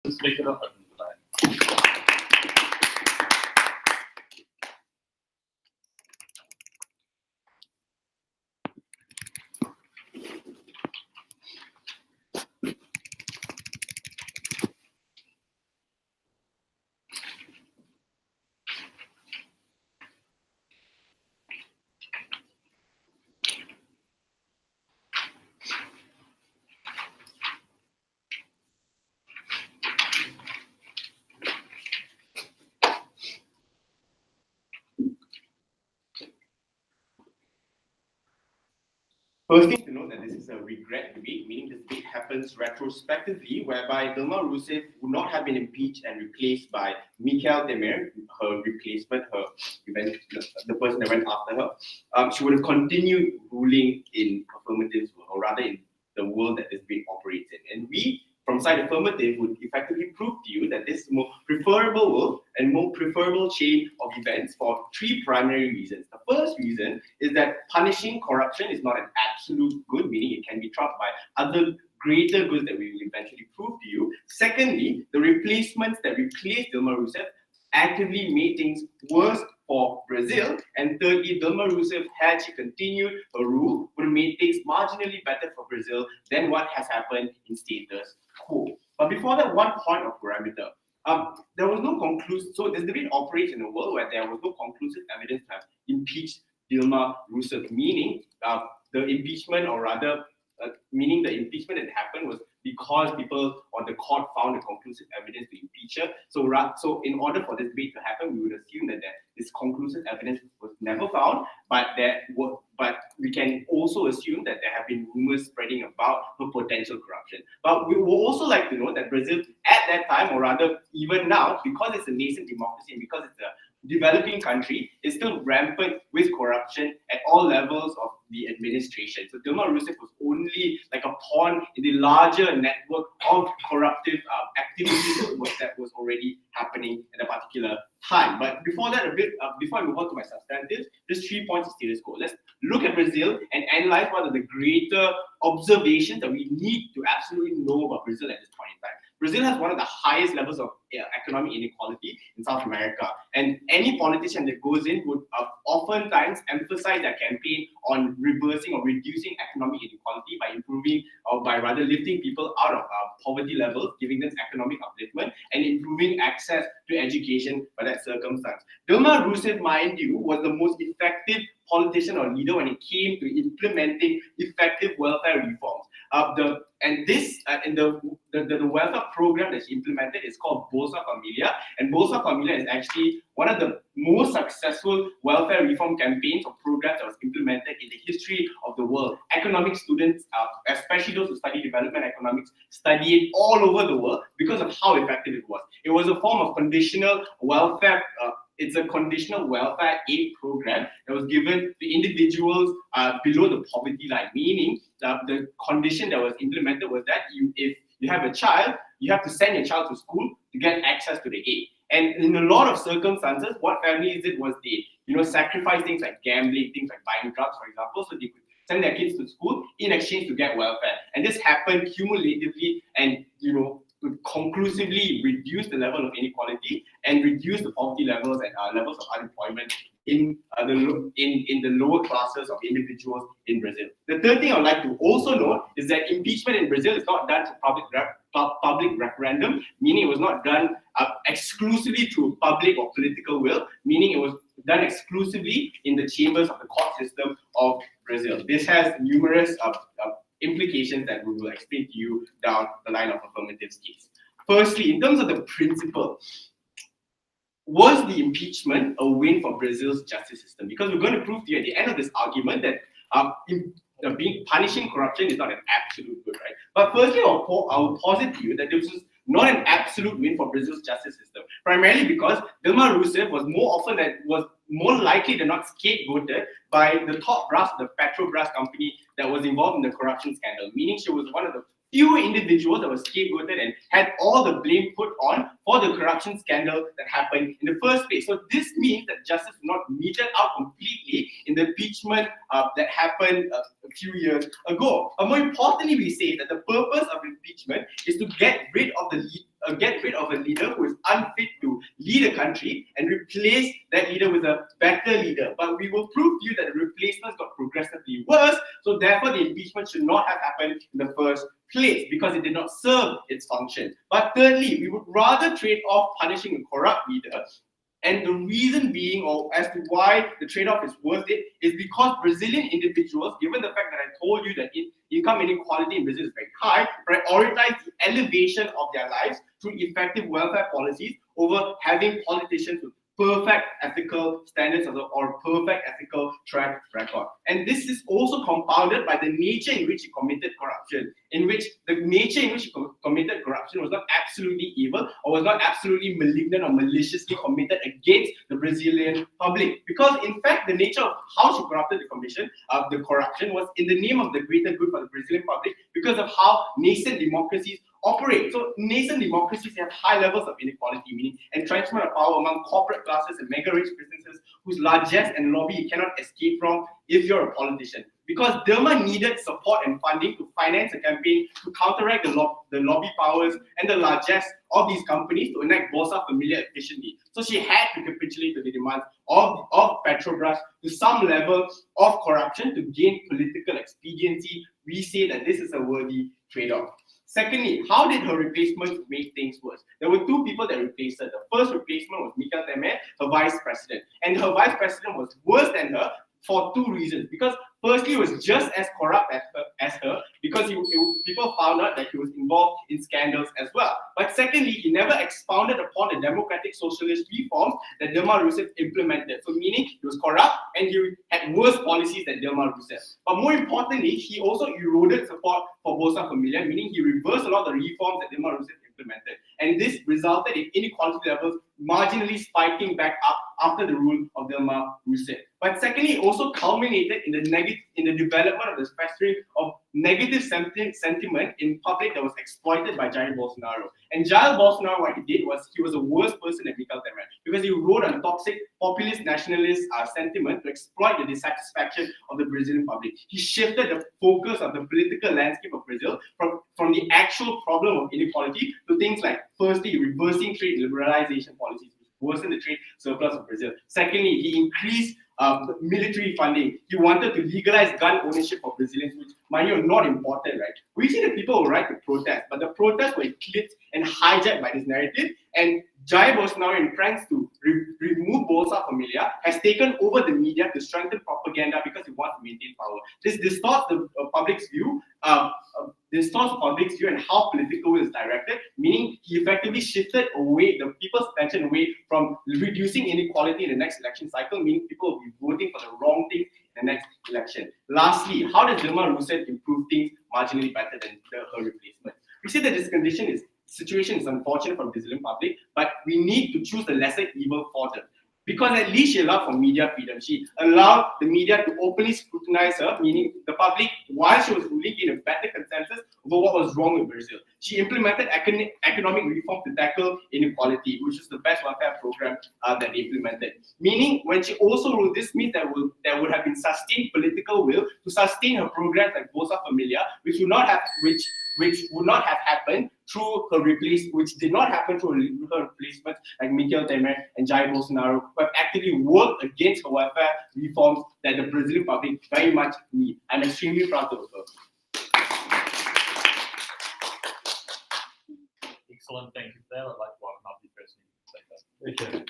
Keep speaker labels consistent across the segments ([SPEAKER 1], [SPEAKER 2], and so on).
[SPEAKER 1] Just make it up.
[SPEAKER 2] First thing to note that this is a regret debate, meaning this debate happens retrospectively, whereby Dilma Rousseff would not have been impeached and replaced by Mikhail Temir, her replacement, the person that went after her. She would have continued ruling in Affirmative's world, or rather in the world that this debate operates in. And we, from side Affirmative, would effectively prove to you that this is a more preferable world and more preferable chain of events for three primary reasons. The first reason is that punishing corruption is not an absolute good, meaning it can be trumped by other greater goods that we will eventually prove to you. Secondly, the replacements that replaced Dilma Rousseff actively made things worse for Brazil. And thirdly, Dilma Rousseff, had she continued her rule, would have made things marginally better for Brazil than what has happened in status quo. But before that, one point of parameter. There was no conclusive, so this debate operates in a world where there was no conclusive evidence to have impeached Dilma Rousseff, meaning the impeachment, or rather, meaning the impeachment that happened was because people on the court found a conclusive evidence to impeach her. So in order for this debate to happen, we would assume that this conclusive evidence was never found, but we can also assume that there have been rumors spreading about her potential corruption. But we would also like to know that Brazil, at that time, or rather even now, because it's a nascent democracy and because it's a developing country, is still rampant with corruption at all levels of the administration. So Dilma Rousseff was only like a pawn in the larger network of corruptive activities that was already happening at a particular time. But before that, before I move on to my substantives, just 3 points of status quo. Let's look at Brazil and analyze what are the greater observations that we need to absolutely know about Brazil at this point in time. Brazil has one of the highest levels of economic inequality in South America, and any politician that goes in would oftentimes emphasize their campaign on reversing or reducing economic inequality by improving, or by rather lifting people out of poverty levels, giving them economic upliftment, and improving access to education by that circumstance. Dilma Rousseff, mind you, was the most effective politician or leader when it came to implementing effective welfare reforms. The welfare program that she implemented is called Bolsa Familia, and Bolsa Familia is actually one of the most successful welfare reform campaigns or programs that was implemented in the history of the world. Economic students, especially those who study development economics, study it all over the world because of how effective it was. It was a form of conditional welfare. It's a conditional welfare aid program that was given to individuals below the poverty line, meaning the condition that was implemented was that if you have a child, you have to send your child to school to get access to the aid. And in a lot of circumstances, what families did was they, sacrifice things like gambling, things like buying drugs, for example, so they could send their kids to school in exchange to get welfare. And this happened cumulatively and, would conclusively reduce the level of inequality and reduce the poverty levels and levels of unemployment in the lower classes of individuals in Brazil. The third thing I would like to also note is that impeachment in Brazil is not done through public referendum, meaning it was not done exclusively through public or political will, meaning it was done exclusively in the chambers of the court system of Brazil. This has numerous implications that we will explain to you down the line of Affirmative's case. Firstly, in terms of the principle, was the impeachment a win for Brazil's justice system? Because we're going to prove to you at the end of this argument that punishing corruption is not an absolute good, right? But firstly, I'll posit to you that this was not an absolute win for Brazil's justice system, primarily because Dilma Rousseff was more likely than not scapegoated by the top brass of the Petrobras company that was involved in the corruption scandal, meaning she was one of the few individuals that was scapegoated and had all the blame put on for the corruption scandal that happened in the first place. So this means that justice was not meted out completely in the impeachment that happened a few years ago. But more importantly, we say that the purpose of impeachment is to get rid of the get rid of a leader who is unfit to lead a country and replace that leader with a better leader. But we will prove to you that the replacements got progressively worse, so therefore the impeachment should not have happened in the first place because it did not serve its function. But thirdly, we would rather trade off punishing a corrupt leader. And the reason being, or as to why the trade-off is worth it, is because Brazilian individuals, given the fact that I told you that income inequality in Brazil is very high, prioritize the elevation of their lives through effective welfare policies over having politicians with perfect ethical standards or perfect ethical track record. And this is also compounded by the nature in which he committed corruption, committed corruption was not absolutely evil or was not absolutely malignant or maliciously committed against the Brazilian public. Because in fact, the nature of how she corrupted the corruption was in the name of the greater good for the Brazilian public because of how nascent democracies operate. So nascent democracies have high levels of inequality, meaning entrenchment of power among corporate classes and mega rich businesses whose largesse and lobby you cannot escape from if you're a politician. Because Dilma needed support and funding to finance a campaign to counteract the lobby powers and the largesse of these companies to enact Bolsa Familia efficiently. So she had to capitulate to the demands of Petrobras to some level of corruption to gain political expediency. We say that this is a worthy trade-off. Secondly, how did her replacement make things worse? There were two people that replaced her. The first replacement was Michel Temer, her vice president. And her vice president was worse than her for two reasons. Because firstly, he was just as corrupt as her because people found out that he was involved in scandals as well. But secondly, he never expounded upon the democratic socialist reforms that Dilma Rousseff implemented. So meaning he was corrupt and he had worse policies than Dilma Rousseff. But more importantly, he also eroded support for Bolsa Familia, meaning he reversed a lot of the reforms that Dilma Rousseff implemented. And this resulted in inequality levels marginally spiking back up after the rule of Dilma Rousseff. But secondly, it also culminated in the development of the festering of negative sentiment in public that was exploited by Jair Bolsonaro. And Jair Bolsonaro, what he did was he was a worse person than Michel Temer because he rode on toxic populist nationalist sentiment to exploit the dissatisfaction of the Brazilian public. He shifted the focus of the political landscape of Brazil from the actual problem of inequality to things like, firstly, reversing trade liberalization policies, which worsened the trade surplus of Brazil. Secondly, he increased military funding. He wanted to legalize gun ownership for Brazilians, which, mind you, are not important, right? We see that people were right to protest, but the protests were eclipsed and hijacked by this narrative. And Jair Bolsonaro, in plans to remove Bolsa Familia, has taken over the media to strengthen propaganda because he wants to maintain power. This distorts the public's view. And how political will is directed, meaning he effectively shifted away the people's attention away from reducing inequality in the next election cycle, meaning people will be voting for the wrong thing in the next election. Lastly, how does Dilma Rousseff improve things marginally better than her replacement? We say that this situation is unfortunate for the Brazilian public, but we need to choose the lesser evil for them. Because at least she allowed for media freedom. She allowed the media to openly scrutinize her, meaning the public, while she was ruling, in a better consensus over what was wrong with Brazil. She implemented economic reform to tackle inequality, which is the best welfare program that they implemented. Meaning, when she also ruled, this means that there would have been sustained political will to sustain her programs like Bolsa Familia, which would not have happened through her replacement, which did not happen through her replacement like Michel Temer and Jair Bolsonaro, who have actively worked against her welfare reforms that the Brazilian public very much need. I'm extremely proud of her.
[SPEAKER 1] Excellent, thank you for that. I'd like to welcome up the president to say that. Thank you.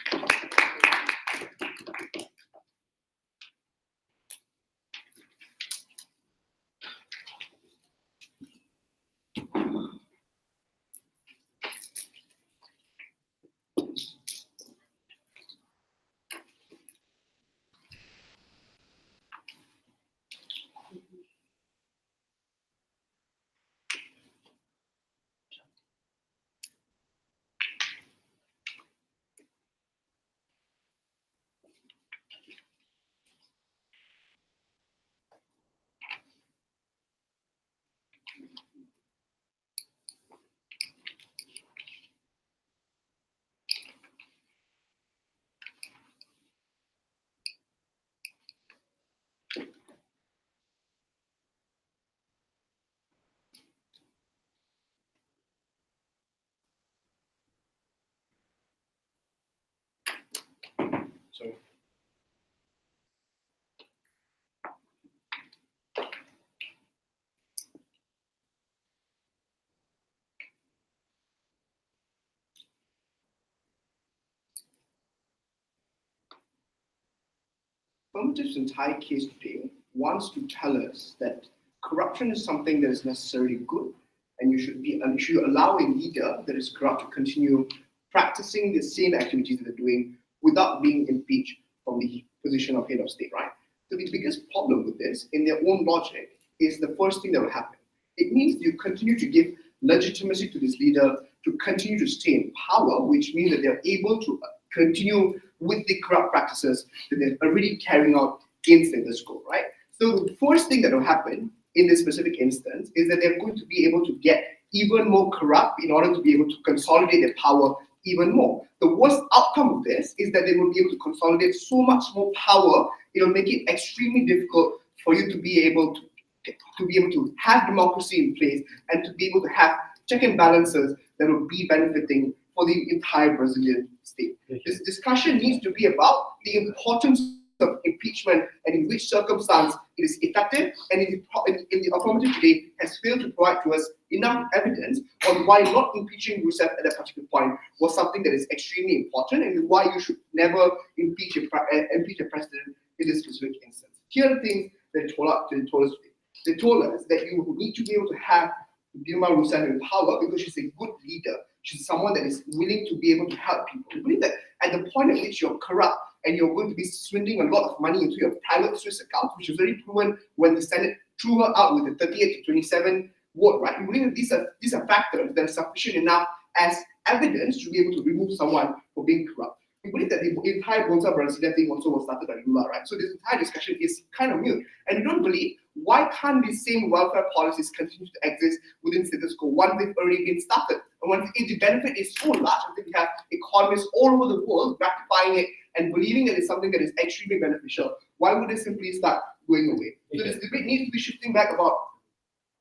[SPEAKER 3] So Affirmative's entire case today wants to tell us that corruption is something that is necessarily good, and you should allow a leader that is corrupt to continue practicing the same activities that they're doing without being impeached from the position of head of state, right? So the biggest problem with this, in their own logic, is the first thing that will happen. It means you continue to give legitimacy to this leader to continue to stay in power, which means that they're able to continue with the corrupt practices that they're already carrying out in status quo, right? So the first thing that will happen in this specific instance is that they're going to be able to get even more corrupt in order to be able to consolidate their power even more. The worst outcome of this is that they will be able to consolidate so much more power, it'll make it extremely difficult for you to be able to have democracy in place and to be able to have check and balances that will be benefiting for the entire Brazilian state. This discussion needs to be about the importance of impeachment and in which circumstance it is effective, and in the affirmative today has failed to provide to us enough evidence on why not impeaching Rousseff at that particular point was something that is extremely important, and why you should never impeach a president in this specific instance. Here are the things that they told us today. They told us that you need to be able to have Dilma Rousseff in power because she's a good leader. She's someone that is willing to be able to help people. We believe that at the point at which you're corrupt and you're going to be swindling a lot of money into your private Swiss account, which was very proven when the Senate threw her out with a 38 to 27 vote, right? We believe that these are factors that are sufficient enough as evidence to be able to remove someone for being corrupt. We believe that the entire Bolsa Brasilia thing also was started by Lula, right? So this entire discussion is kind of mute. And we don't believe, why can't these same welfare policies continue to exist within status quo once they've already been started? And when the benefit is so large, I think we have economists all over the world ratifying it and believing that it's something that is extremely beneficial. Why would they simply start going away? So this debate needs to be shifting back about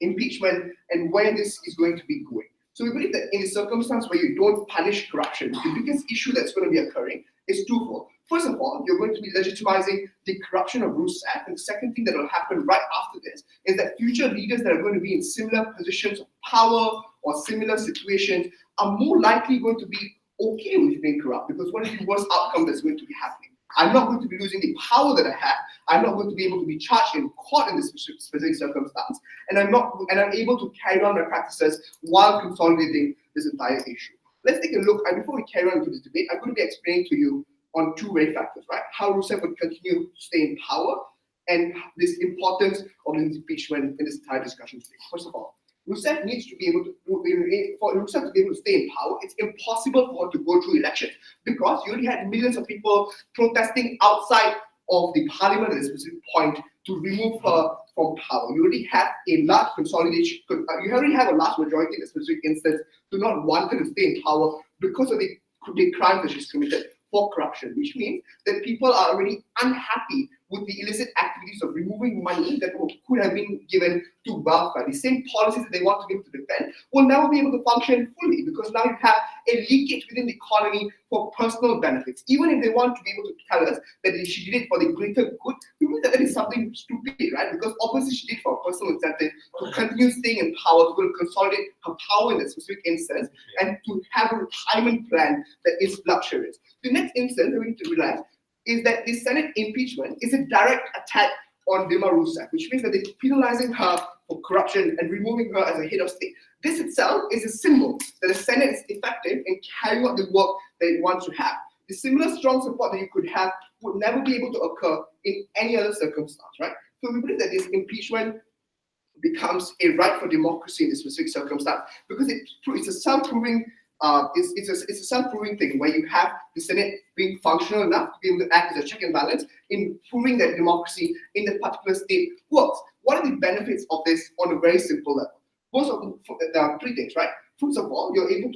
[SPEAKER 3] impeachment and where this is going to be going. So we believe that in a circumstance where you don't punish corruption, the biggest issue that's going to be occurring is twofold. First of all, you're going to be legitimizing the corruption of Rousseff, and the second thing that will happen right after this is that future leaders that are going to be in similar positions of power or similar situations are more likely going to be okay with being corrupt, because what is the worst outcome that's going to be happening? I'm not going to be losing the power that I have. I'm not going to be able to be charged in court in this specific circumstance, and I'm able to carry on my practices while consolidating this entire issue. Let's take a look, and before we carry on into this debate, I'm going to be explaining to you on two way factors, right? How Rousseff would continue to stay in power, and this importance of impeachment in this entire discussion today. First of all, Rousseff needs to be able to, for Rousseff to be able to stay in power, it's impossible for her to go through elections, because you already had millions of people protesting outside of the parliament at a specific point to remove her from power. You already have a large consolidation, you already have a large majority in a specific instance to not want her to stay in power because of the crimes that she's committed for corruption, which means that people are already unhappy with the illicit activities of removing money that could have been given to welfare. The same policies that they want to be able to defend will never be able to function fully, because now you have a leakage within the economy for personal benefits. Even if they want to be able to tell us that she did it for the greater good, we believe that that is something stupid, right? Because obviously she did it for a personal incentive to continue staying in power, to consolidate her power in that specific instance, and to have a retirement plan that is luxurious. The next instance that we need to realize is that the Senate impeachment is a direct attack on Dilma Rousseff, which means that they're penalizing her for corruption and removing her as a head of state. This itself is a symbol that the Senate is effective in carrying out the work that it wants to have. The similar strong support that you could have would never be able to occur in any other circumstance, right? So we believe that this impeachment becomes a right for democracy in this specific circumstance, because it's a self-proving it's a self-proving thing where you have the Senate being functional enough to be able to act as a check and balance in proving that democracy in the particular state works. What are the benefits of this on a very simple level? There are three things, right? First of all, you're able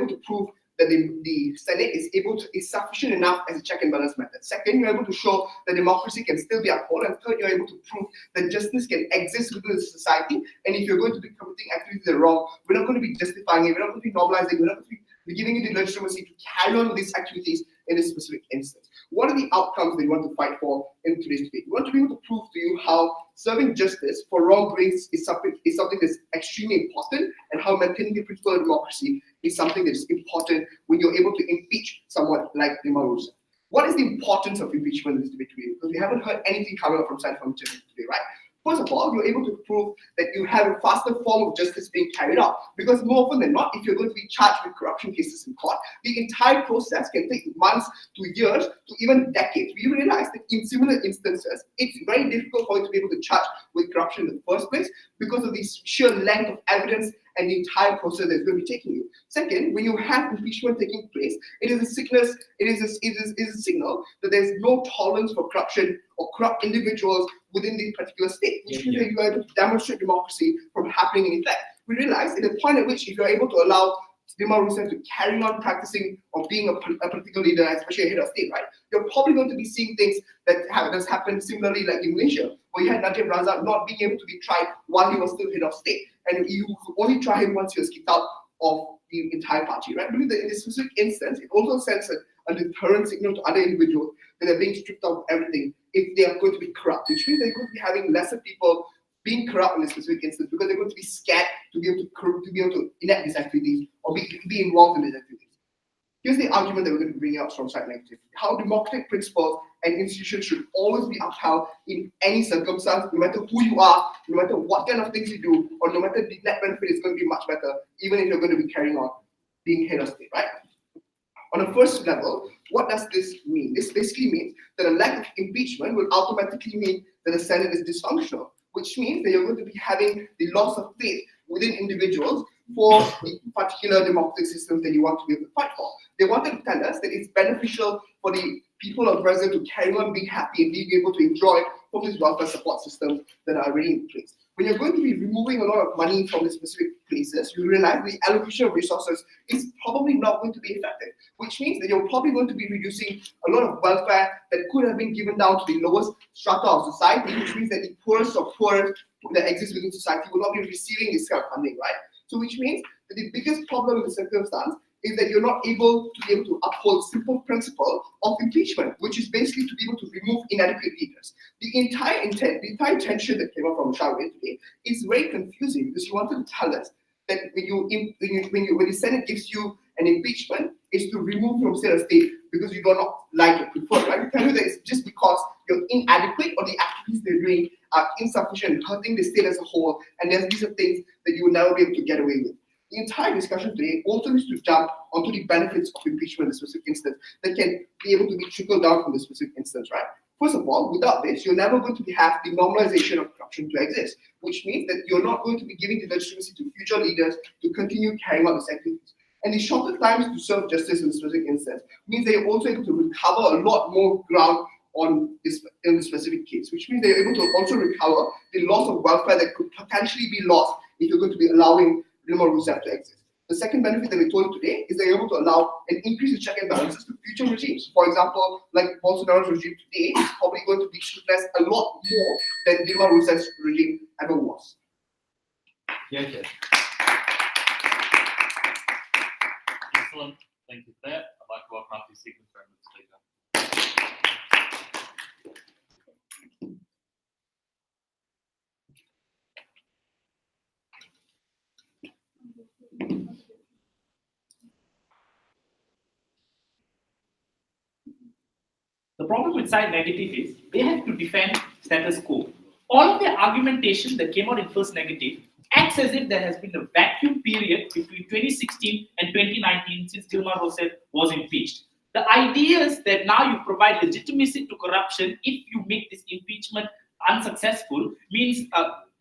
[SPEAKER 3] to prove that the Senate is sufficient enough as a check and balance method. Second, you're able to show that democracy can still be upheld. And third, you're able to prove that justice can exist within the society. And if you're going to be committing activities that are wrong, we're not going to be justifying it, we're not going to be normalizing, we're not going to be giving you the legitimacy to carry on with these activities in this specific instance. What are the outcomes that you want to fight for in today's debate? We want to be able to prove to you how serving justice for wrongdoings is something that's extremely important, and how maintaining the principle of democracy is something that is important when you're able to impeach someone like Dilma Rousseff. What is the importance of impeachment in this debate today? Because we haven't heard anything coming up from side from today, right? First of all, you're able to prove that you have a faster form of justice being carried out. Because more often than not, if you're going to be charged with corruption cases in court, the entire process can take months to years to even decades. We realize that in similar instances, it's very difficult for you to be able to charge with corruption in the first place because of the sheer length of evidence and the entire process that's going to be taking you. Second, when you have impeachment taking place, it is a signal that there's no tolerance for corruption or corrupt individuals within the particular state, which means that you are able to demonstrate democracy from happening in effect. We realize at the point at which if you're able to allow Dilma Rousseff to carry on practicing or being a political leader, especially a head of state, right? You're probably going to be seeing things that has happened similarly like in Malaysia, where you had Najib Razak not being able to be tried while he was still head of state. And you could only try him once he was kicked out of the entire party, right? I believe that in this specific instance, it also sends a deterrent signal to other individuals that they're being stripped of everything if they are going to be corrupt, which means they're going to be having lesser people being corrupt in this specific instance because they're going to be scared to be able to enact these activities or be involved in these activities. Here's the argument that we're going to bring out from side negative: how democratic principles and institutions should always be upheld in any circumstance, no matter who you are, no matter what kind of things you do, or no matter the net benefit is going to be much better, even if you're going to be carrying on being head of state, right? On a first level, what does this mean? This basically means that a lack of impeachment will automatically mean that the Senate is dysfunctional, which means that you're going to be having the loss of faith within individuals for the particular democratic systems that you want to be able to fight for. They wanted to tell us that it's beneficial for the people of Brazil to carry on being happy and being able to enjoy from these welfare support systems that are already in place. When you're going to be removing a lot of money from the specific places, you realize the allocation of resources is probably not going to be effective, which means that you're probably going to be reducing a lot of welfare that could have been given down to the lowest strata of society, which means that the poorest of poor that exists within society will not be receiving this kind of funding, right? So which means that the biggest problem in the circumstance is that you're not able to uphold simple principle of impeachment, which is basically to be able to remove inadequate leaders. The entire intention that came up from Shawway today is very confusing because you wanted to tell us that when the Senate gives you an impeachment, is to remove from state or state because you do not like or prefer, right? We tell you that it's just because you're inadequate or the activities they're doing are insufficient, hurting the state as a whole, and these are things that you will never be able to get away with. The entire discussion today also needs to jump onto the benefits of impeachment in a specific instance that can be able to be trickled down from the specific instance, right? First of all, without this, you're never going to have the normalization of corruption to exist, which means that you're not going to be giving the legitimacy to future leaders to continue carrying out these activities. And the shorter times to serve justice in a specific instance means that you're also able to recover a lot more ground on this in the specific case, which means they're able to also recover the loss of welfare that could potentially be lost if you're going to be allowing Dilma Rousseff to exist. The second benefit that we told you today is they're able to allow an increase in check and balances to future regimes. For example, like Bolsonaro's regime today is probably going to be scrutinized a lot more than Dilma Rousseff's regime ever was.
[SPEAKER 1] Yes. Excellent. Thank you for that. I'd like to welcome up the second permanent speaker.
[SPEAKER 4] The problem with side negative is they have to defend status quo. All of their argumentation that came out in first negative acts as if there has been a vacuum period between 2016 and 2019 since Dilma Rousseff was impeached. The idea is that now you provide legitimacy to corruption if you make this impeachment unsuccessful means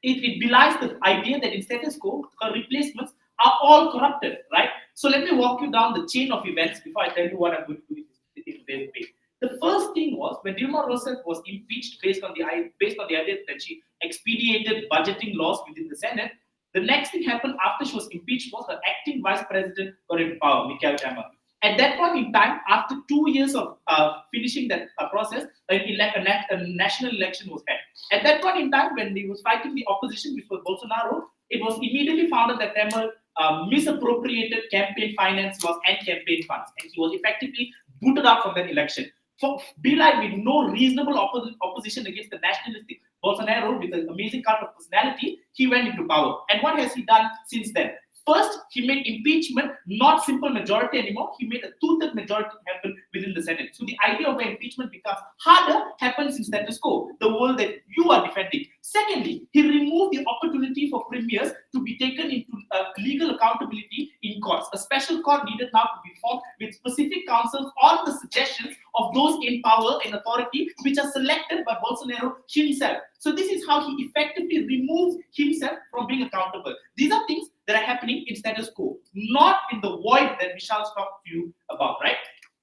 [SPEAKER 4] it belies the idea that in status quo, her replacements are all corrupted, right? So let me walk you down the chain of events before I tell you what I'm going to do in today's debate. The first thing was when Dilma Rousseff was impeached based on the idea that she expedited budgeting laws within the Senate. The next thing happened after she was impeached was her acting vice president got into power, Michael Temer. At that point in time, after 2 years of finishing that process, a national election was held. At that point in time, when he was fighting the opposition, which was Bolsonaro, it was immediately found out that Temer misappropriated campaign finance laws and campaign funds, and he was effectively booted out from that election. Bali with no reasonable opposition against the nationalistic Bolsonaro with an amazing cult of personality, he went into power. And what has he done since then? First, he made impeachment not simple majority anymore. He made a two-third majority happen within the Senate. So the idea of where impeachment becomes harder happens in status quo, the world that you are defending. Secondly, he removed the opportunity for premiers to be taken into legal accountability in courts. A special court needed now to be formed with specific counsels on the suggestions of those in power and authority, which are selected by Bolsonaro himself. So this is how he effectively removes himself from being accountable. These are things that are happening in status quo, not in the void that Vishal talked to you about, right?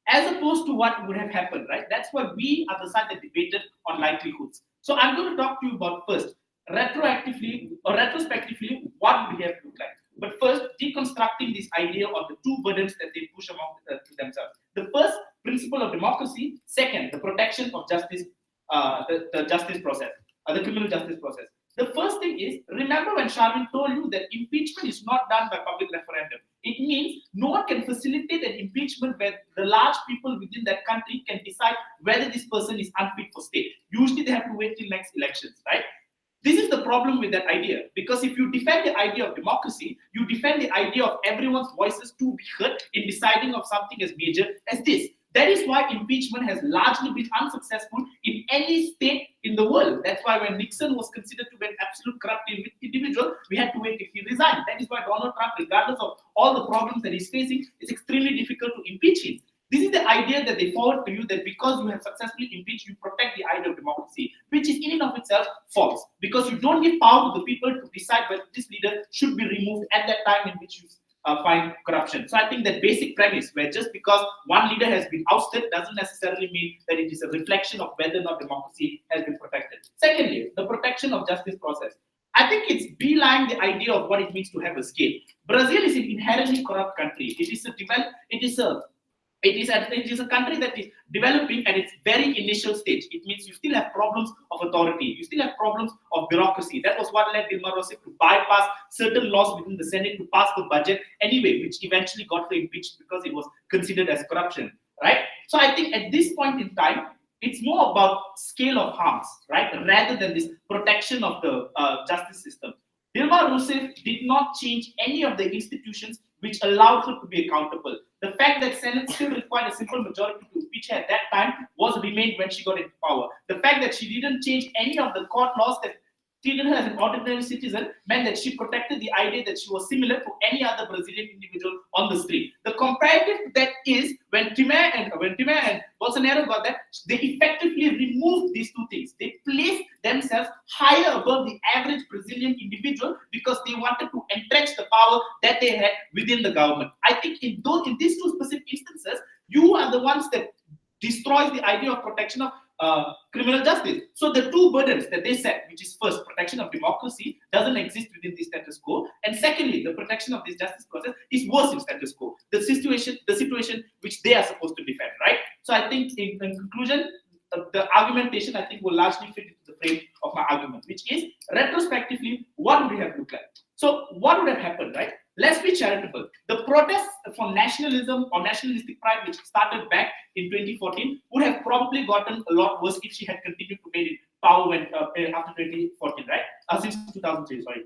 [SPEAKER 4] As opposed to what would have happened, right? That's why we are the side that debated on likelihoods. So I'm going to talk to you about first, retroactively or retrospectively, what would we have looked like? But first, deconstructing this idea of the two burdens that they push among to themselves. The first, principle of democracy. Second, the protection of justice, the justice process, the criminal justice process. The first thing is, remember when Sharvin told you that impeachment is not done by public referendum. It means no one can facilitate an impeachment where the large people within that country can decide whether this person is unfit for state. Usually they have to wait till next elections, right? This is the problem with that idea, because if you defend the idea of democracy, you defend the idea of everyone's voices to be heard in deciding of something as major as this. That is why impeachment has largely been unsuccessful in any state in the world. That's why when Nixon was considered to be an absolute corrupt individual, we had to wait till he resigned. That is why Donald Trump, regardless of all the problems that he's facing, it's extremely difficult to impeach him. This is the idea that they forward to you, that because you have successfully impeached, you protect the idea of democracy, which is in and of itself false. Because you don't give power to the people to decide whether this leader should be removed at that time in which you find corruption. So I think that basic premise, where just because one leader has been ousted doesn't necessarily mean that it is a reflection of whether or not democracy has been protected. Secondly, the protection of justice process. I think it's belying the idea of what it means to have a scale. Brazil is an inherently corrupt country. It is a country that is developing at its very initial stage. It means you still have problems of authority. You still have problems of bureaucracy. That was what led Dilma Rousseff to bypass certain laws within the Senate to pass the budget anyway, which eventually got her impeached because it was considered as corruption, right? So I think at this point in time, it's more about scale of harms, right? Rather than this protection of the justice system. Dilma Rousseff did not change any of the institutions which allowed her to be accountable. The fact that Senate still required a simple majority to impeach her at that time was remained when she got into power. The fact that she didn't change any of the court laws that treated her as an ordinary citizen meant that she protected the idea that she was similar to any other Brazilian individual on the street. The comparative to that is when Temer and Bolsonaro got that, they effectively removed these two things. They placed themselves higher above the average Brazilian individual because they wanted to entrench the power that they had within the government. I think in these two specific instances, you are the ones that destroys the idea of protection of criminal justice. So the two burdens that they set, which is first, protection of democracy, doesn't exist within the status quo, and secondly, the protection of this justice process is worse in status quo. The situation which they are supposed to defend, right? So I think in conclusion, the argumentation I think will largely fit into the frame of my argument, which is retrospectively, what would we have looked like? So what would have happened, right? Let's be charitable. The protests for nationalism or nationalistic pride, which started back in 2014, would have probably gotten a lot worse if she had continued to be in power after 2014, right? Since 2003, sorry.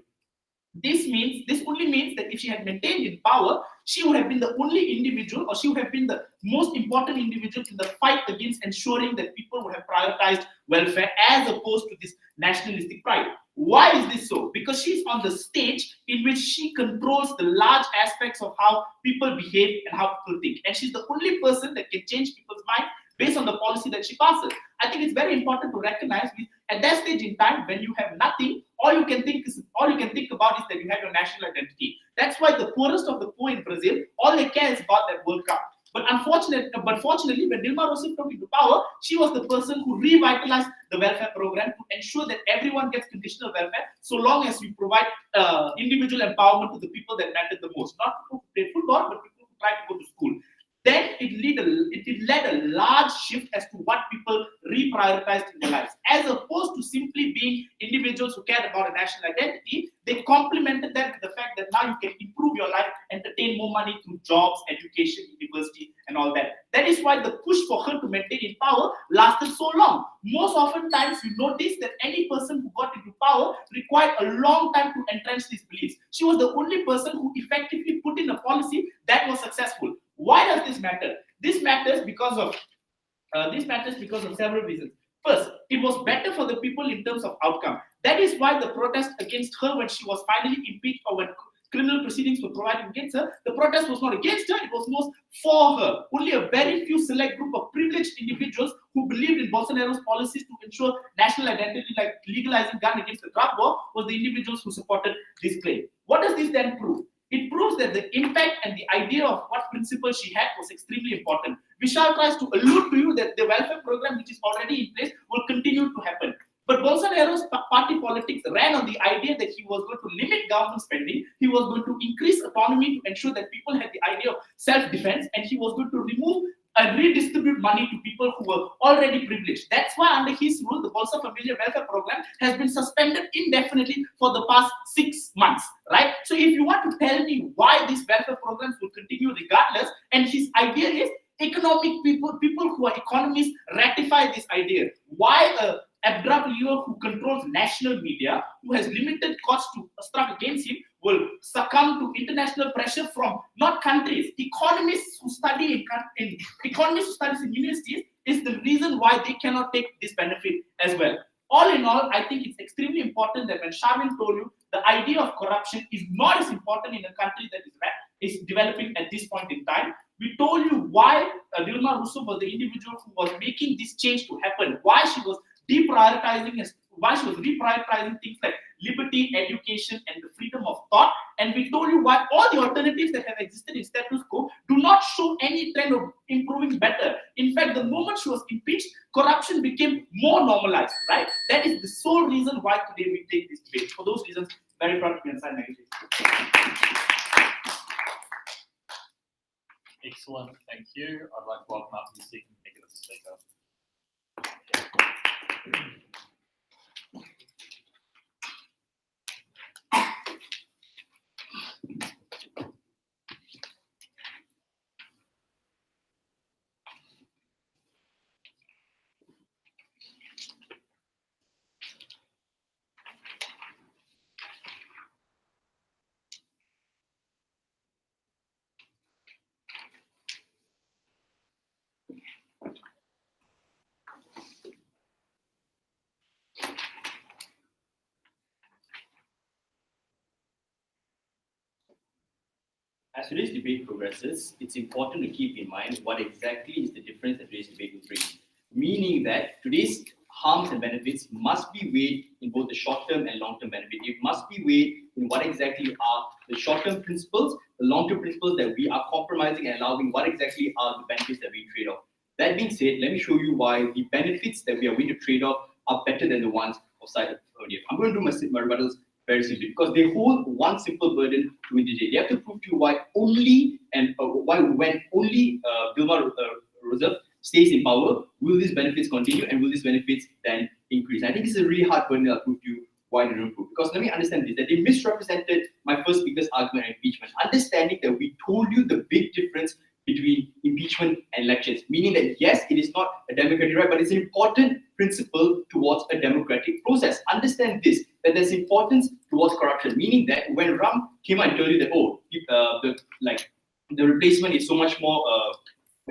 [SPEAKER 4] This only means that if she had maintained in power, she would have been the only individual, or she would have been the most important individual in the fight against ensuring that people would have prioritized welfare as opposed to this nationalistic pride. Why is this so? Because she's on the stage in which she controls the large aspects of how people behave and how people think. And she's the only person that can change people's mind based on the policy that she passes. I think it's very important to recognize at that stage in time when you have nothing, all you can think about is that you have your national identity. That's why the poorest of the poor in Brazil, all they care is about that World Cup. But fortunately, when Dilma Rousseff came into power, she was the person who revitalized the welfare program to ensure that everyone gets conditional welfare, so long as you provide individual empowerment to the people that matter the most. Not people who play football, but people who try to go to school. Then it led a large shift as to what people reprioritized in their lives. As opposed to simply being individuals who cared about a national identity, they complemented that with the fact that now you can improve your life and attain more money through jobs, education, university, and all that. That is why the push for her to maintain in power lasted so long. Most often times you notice that any person who got into power required a long time to entrench these beliefs. She was the only person who effectively put in a policy that was successful. Why does this matter? This matters because of several reasons. First, it was better for the people in terms of outcome. That is why the protest against her when she was finally impeached or when criminal proceedings were provided against her, the protest was not against her, it was most for her. Only a very few select group of privileged individuals who believed in Bolsonaro's policies to ensure national identity, like legalizing gun against the drug war, was the individuals who supported this claim. What does this then prove? It proves that the impact and the idea of what principle she had was extremely important. Vishal tries to allude to you that the welfare program which is already in place will continue to happen. But Bolsonaro's party politics ran on the idea that he was going to limit government spending, he was going to increase autonomy to ensure that people had the idea of self-defense, and he was going to remove and redistribute money to people who were already privileged. That's why under his rule, the Bolsa Familia welfare program has been suspended indefinitely for the past 6 months, right? So if you want to tell me why these welfare programs will continue regardless, and his idea is economic people who are economists ratify this idea. Why a abrupt leader who controls national media, who has limited costs to struck against him, will succumb to international pressure from not countries, economists who study in universities is the reason why they cannot take this benefit as well. All in all, I think it's extremely important that when Shavin told you the idea of corruption is not as important in a country that is developing at this point in time, we told you why Dilma Rousseff was the individual who was making this change to happen, why she was reprioritizing things like liberty, education, and the freedom of thought. And we told you why all the alternatives that have existed in status quo do not show any trend of improving better. In fact, the moment she was impeached, corruption became more normalized, right? That is the sole reason why today we take this debate. For those reasons, very proud to be inside negative.
[SPEAKER 1] Excellent, thank you. I'd like to welcome up the second negative speaker.
[SPEAKER 5] As today's debate progresses, it's important to keep in mind what exactly is the difference that today's debate will bring. Meaning that today's harms and benefits must be weighed in both the short-term and long-term benefit. It must be weighed in what exactly are the short-term principles, the long-term principles that we are compromising and allowing, what exactly are the benefits that we trade off. That being said, let me show you why the benefits that we are going to trade off are better than the ones of side Affirmative. I'm going to do my rebuttals very simply because they hold one simple burden to integrate. They have to prove to you why only and when only Dilma Rousseff stays in power, will these benefits continue and will these benefits then increase? I think this is a really hard burden that I'll prove to you why they don't prove. Because let me understand this, that they misrepresented my first speaker's argument on impeachment, understanding that we told you the big difference between impeachment and elections, meaning that yes, it is not a democratic right, but it's an important principle towards a democratic process. Understand this, that there's importance towards corruption, meaning that when Ram came out and told you that, the replacement is so much more,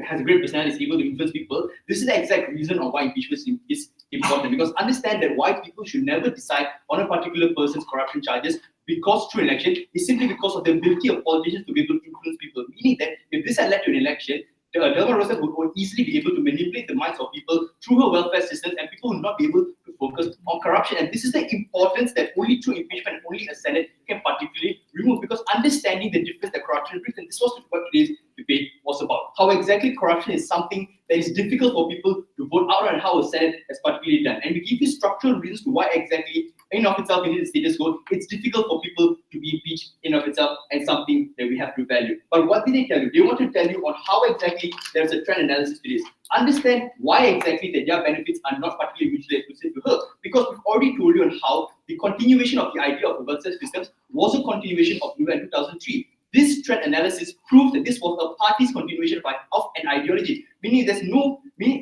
[SPEAKER 5] has a great personality, is able to influence people, this is the exact reason of why impeachment is important. Because understand that why people should never decide on a particular person's corruption charges because through election is simply because of the ability of politicians to be able to influence people. Meaning that if this had led to an election, Dilma Rousseff would easily be able to manipulate the minds of people through her welfare systems, and people would not be able to focus on corruption. And this is the importance that only through impeachment and only a Senate can particularly remove, because understanding the difference that corruption brings, and this was what today's debate was about. How exactly corruption is something that is difficult for people to vote out on, and how a Senate has particularly done. And we give you structural reasons to why exactly in of itself in the status quo, it's difficult for people to be impeached in of itself and something that we have to value. But what did they tell you? They want to tell you on how exactly there's a trend analysis to this. Understand why exactly that their benefits are not particularly mutually exclusive to her. Because we've already told you on how the continuation of the idea of welfare systems was a continuation of UN 2003. this threat analysis proves that this was a party's continuation of an ideology, meaning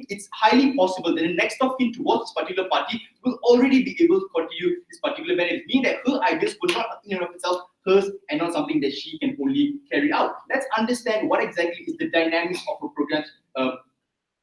[SPEAKER 5] it's highly possible that the next of kin towards this particular party will already be able to continue this particular benefit, meaning that her ideas were not in and of itself hers and not something that she can only carry out. Let's understand what exactly is the dynamics of her programs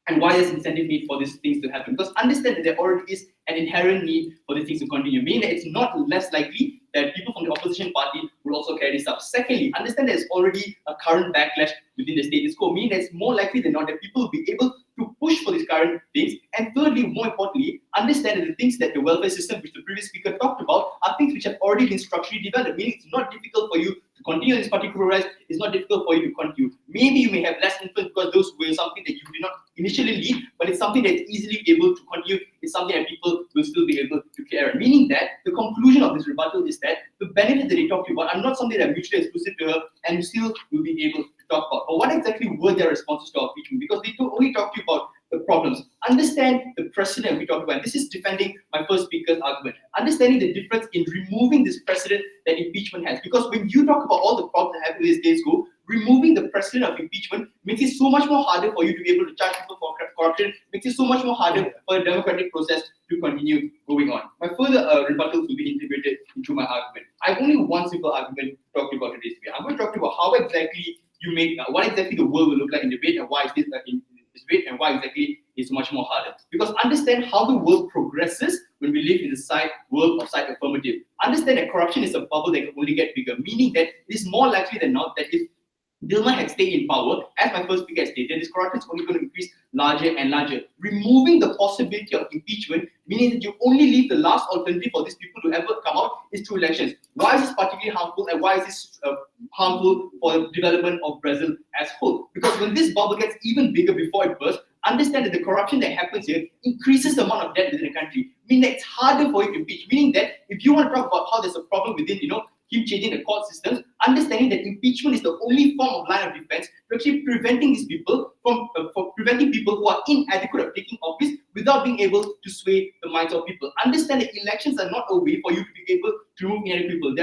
[SPEAKER 5] and why there's incentive need for these things to happen. Because understand that there already is an inherent need for these things to continue, meaning that it's not less likely that people from the opposition party will also carry this up. Secondly, understand there's already a current backlash within the status quo, meaning that it's more likely than not that people will be able to push for these current things. And thirdly, more importantly, understand that the things that the welfare system, which the previous speaker talked about, are things which have already been structurally developed, meaning it's not difficult for you to continue this particular rise, it's not difficult for you to continue. Maybe you may have less influence because those were something that you did not initially lead, but it's something that's easily able to continue, it's something that people will still be able to carry. Meaning that the conclusion of this rebuttal is that the benefits that they talked about are not something that are mutually exclusive to her and you still will be able to talk about. But what exactly were their responses to our impeachment? Because they only talked to you about the problems. Understand the precedent we talked about. This is defending my first speaker's argument. Understanding the difference in removing this precedent that impeachment has. Because when you talk about all the problems that happen these days go, removing the precedent of impeachment makes it so much more harder for you to be able to charge people for corruption, makes it so much more harder for the democratic process to continue going on. My further rebuttals will be integrated into my argument. I have only one simple argument to talk about today's debate. I'm going to talk about how exactly you make, what exactly the world will look like in debate and why is this in this debate and why exactly it's much more harder. Because understand how the world progresses when we live in the world of side affirmative. Understand that corruption is a bubble that can only get bigger, meaning that it is more likely than not that if Dilma had stayed in power, as my first speaker stated, this corruption is only going to increase larger and larger. Removing the possibility of impeachment, meaning that you only leave the last alternative for these people to ever come out, is through elections. Why is this particularly harmful and why is this harmful for the development of Brazil as a whole? Because when this bubble gets even bigger before it bursts, understand that the corruption that happens here increases the amount of debt within the country, meaning that it's harder for you to impeach, meaning that if you want to talk about how there's a problem within, keep changing the court systems, understanding that impeachment is the only form of line of defense to actually preventing these people from preventing people who are inadequate of taking office without being able to sway the minds of people. Understand that elections are not a way for you to be able to remove inadequate people.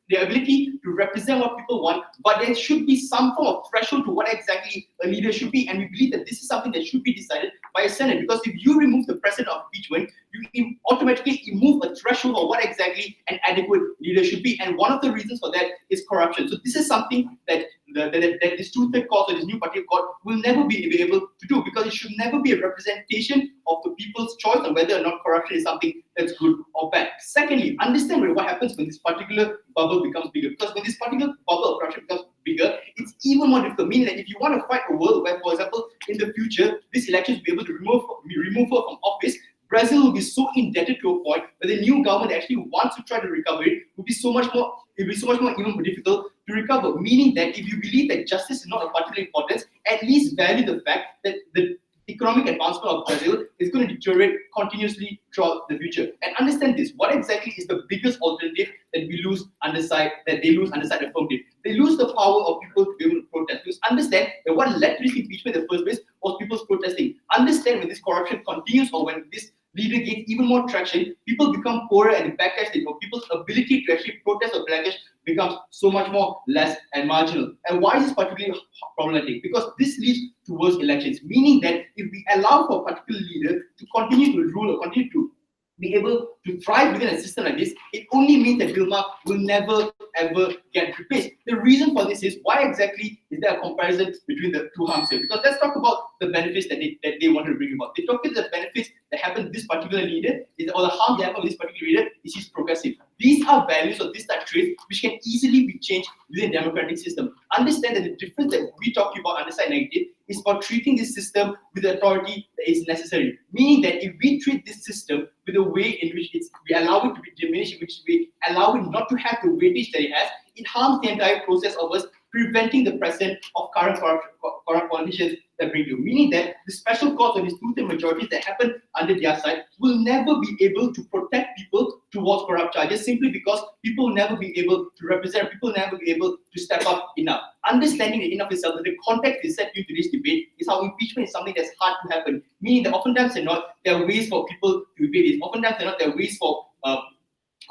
[SPEAKER 5] Their ability to represent what people want, but there should be some form of threshold to what exactly a leader should be. And we believe that this is something that should be decided by a Senate. Because if you remove the precedent of impeachment, you automatically remove a threshold of what exactly an adequate leader should be. And one of the reasons for that is corruption. So this is something that this two-third court or this new party court will never be able to do, because it should never be a representation of the people's choice on whether or not corruption is something that's good or bad. Secondly, understand what happens when this particular bubble becomes bigger. Because when this particular bubble of corruption becomes bigger, it's even more difficult. Meaning that if you want to fight a world where, for example, in the future, this election will be able to remove her from office, Brazil will be so indebted to a point where the new government that actually wants to try to recover it will be so much more, even more difficult to recover. Meaning that if you believe that justice is not of particular importance, at least value the fact that the economic advancement of Brazil is going to deteriorate continuously throughout the future. And understand this, what exactly is the biggest alternative that they lose underside affirmative? They lose the power of people to be able to protest. Because understand that what led to this impeachment in the first place was people's protesting. Understand when this corruption continues or when this leader gains even more traction, people become poorer and the backlash, people's ability to actually protest or backlash becomes so much more less and marginal. And why is this particularly problematic? Because this leads towards elections, meaning that if we allow for a particular leader to continue to rule or continue to be able to thrive within a system like this, it only means that Dilma will never ever get replaced. The reason for this is, why exactly is there a comparison between the two harms here? Because let's talk about the benefits that they want to bring about. They talk about the benefits that happen to this particular leader, or the harm that happen to this particular leader is he's progressive. These are values or these are traits which can easily be changed within a democratic system. Understand that the difference that we talk about underside negative is about treating this system with the authority that is necessary. Meaning that if we treat this system with a way in which we allow it to be diminished, in which we allow it not to have the weightage that it has, it harms the entire process of us preventing the present of current politicians that bring you. Meaning that the special cause of these two-third majorities that happen under their side will never be able to protect people towards corrupt charges, simply because people will never be able to represent, people will never be able to step up enough. Understanding that enough itself, that the context is set into this debate, is how impeachment is something that's hard to happen. Meaning that oftentimes they're not, there are ways for people to debate this. Oftentimes they're not, there are ways for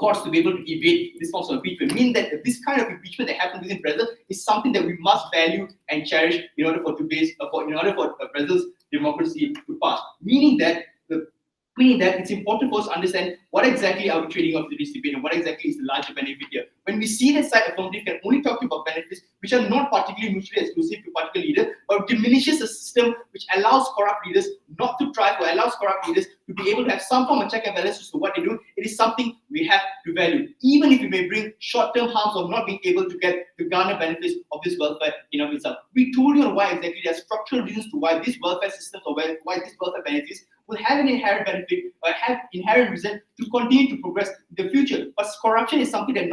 [SPEAKER 5] courts to be able to evade this form of impeachment, mean that this kind of impeachment that happened within Brazil is something that we must value and cherish in order for Brazil's democracy to pass. Meaning that it's important for us to understand what exactly are we trading off to this debate and what exactly is the larger benefit here. When we see that side, affirmative can only talk about benefits which are not particularly mutually exclusive to a particular leader, but diminishes a system which allows corrupt leaders not to thrive or allows corrupt leaders to be able to have some form of check and balance as to what they do. It is something we have to value, even if it may bring short-term harms of not being able to get the garner benefits of this welfare in of itself. We told you on why exactly there are structural reasons to why these welfare systems or why these welfare benefits will have an inherent benefit or have inherent reason to continue to progress in the future. But corruption is something that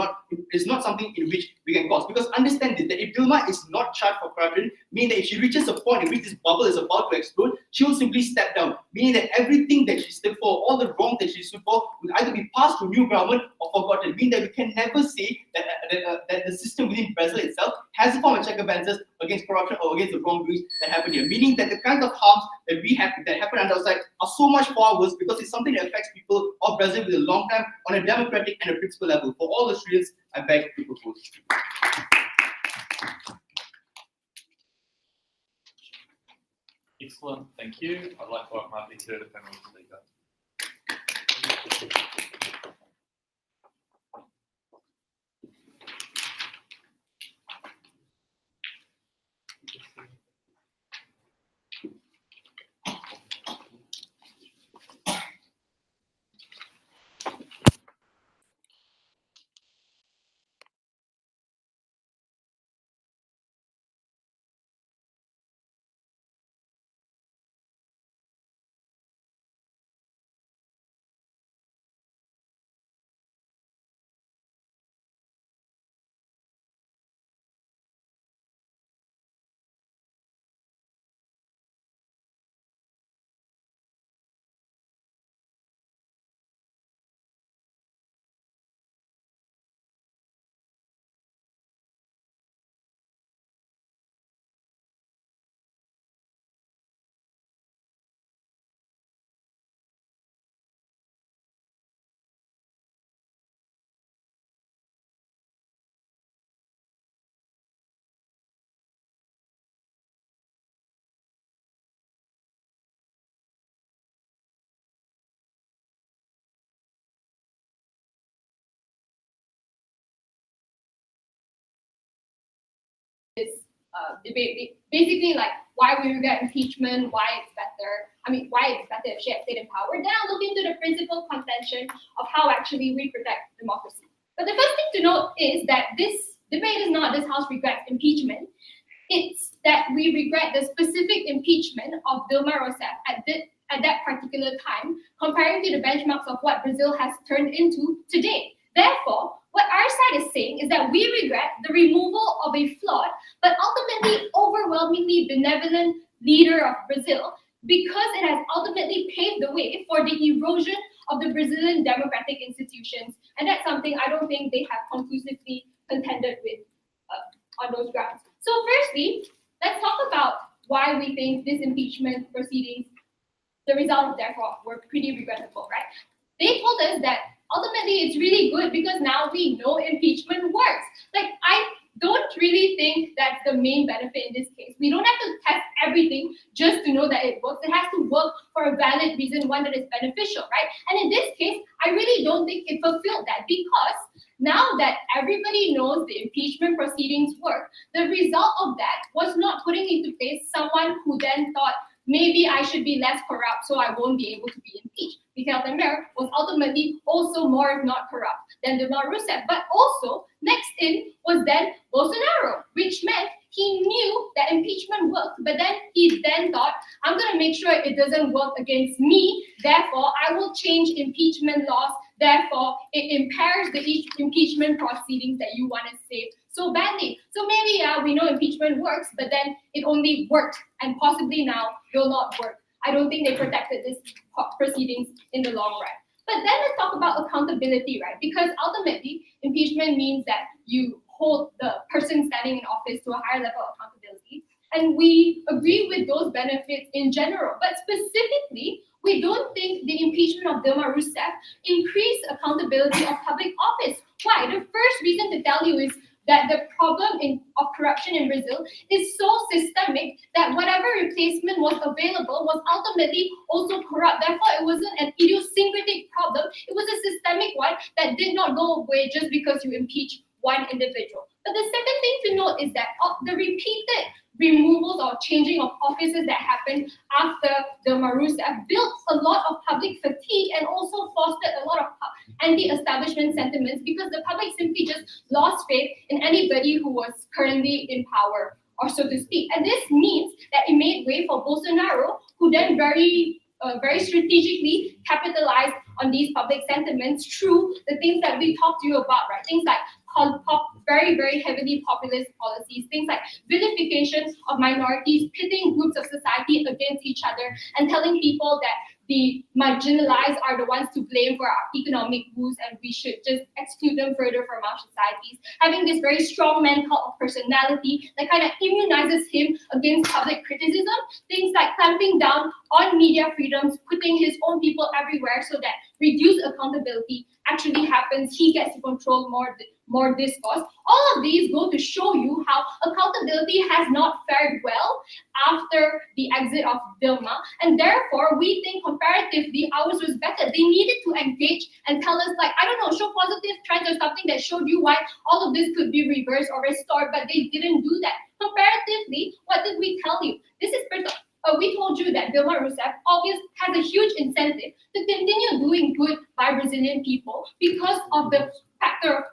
[SPEAKER 5] is not something in which we can cause. Because understand this, that if Dilma is not charged for corruption, meaning that if she reaches a point in which this bubble is about to explode, she will simply step down. Meaning that everything that she stood for, all the wrong that she stood for, will either be passed to a new government or forgotten. Meaning that we can never say that the system within Brazil itself has a form of check and balances against corruption or against the wrongdoings that happen here. Meaning that the kinds of harms that happen on the outside are so much far worse because it's something that affects people of Brazil with a long time on a democratic and a principal level. For all Australians, I beg to propose.
[SPEAKER 1] Excellent, thank you. I'd like to welcome up the third panel speaker.
[SPEAKER 6] Debate, basically like why we regret impeachment, why it's better if she had stayed in power. Then I'll look into the principal contention of how actually we protect democracy. But the first thing to note is that this debate is not this House regrets impeachment. It's that we regret the specific impeachment of Dilma Rousseff at that particular time, comparing to the benchmarks of what Brazil has turned into today. Therefore, what our side is saying is that we regret the removal of a flawed but ultimately overwhelmingly benevolent leader of Brazil because it has ultimately paved the way for the erosion of the Brazilian democratic institutions. And that's something I don't think they have conclusively contended with on those grounds. So firstly, let's talk about why we think this impeachment proceedings, the result therefore were pretty regrettable, right? They told us that ultimately it's really good because now we know impeachment works. Like, I don't really think that's the main benefit in this case. We don't have to test everything just to know that it works. It has to work for a valid reason, one that is beneficial, right? And in this case, I really don't think it fulfilled that because now that everybody knows the impeachment proceedings work, the result of that was not putting into place someone who then thought, maybe I should be less corrupt so I won't be able to be impeached. Miguel Temer was ultimately also more, if not corrupt, than Dilma Rousseff. But also, next in was then Bolsonaro, which meant he knew that impeachment worked, but then he then thought, I'm going to make sure it doesn't work against me, therefore I will change impeachment laws, therefore it impairs the impeachment proceedings that you want to save so badly. So maybe, yeah, we know impeachment works, but then it only worked and possibly now will not work. I don't think they protected this proceedings in the long run. But then let's talk about accountability, right? Because ultimately, impeachment means that you hold the person standing in office to a higher level of accountability. And we agree with those benefits in general. But specifically, We don't think the impeachment of Dilma Rousseff increased accountability of public office. Why? The first reason to tell you is that the problem of corruption in Brazil is so systemic that whatever replacement was available was ultimately also corrupt. Therefore, it wasn't an idiosyncratic problem. It was a systemic one that did not go away just because you impeach one individual. But the second thing to note is that of the repeated removals or changing of offices that happened after Dilma Rousseff built a lot of public fatigue and also fostered a lot of anti-establishment sentiments because the public simply just lost faith in anybody who was currently in power, or so to speak. And this means that it made way for Bolsonaro, who then very strategically capitalized on these public sentiments through the things that we talked to you about, right? Things like very heavily populist policies, things like vilification of minorities, pitting groups of society against each other, and telling people that the marginalized are the ones to blame for our economic woes and we should just exclude them further from our societies. Having this very strong man cult of personality that kind of immunizes him against public criticism, things like clamping down on media freedoms, putting his own people everywhere so that reduced accountability actually happens. He gets to control more discourse. All of these go to show you how accountability has not fared well after the exit of Dilma, and therefore we think comparatively ours was better. They needed to engage and tell us, like, I don't know, show positive trends or something that showed you why all of this could be reversed or restored, but they didn't do that. Comparatively, what did we tell you? We told you that Dilma Rousseff has a huge incentive to continue doing good by Brazilian people because of the factor of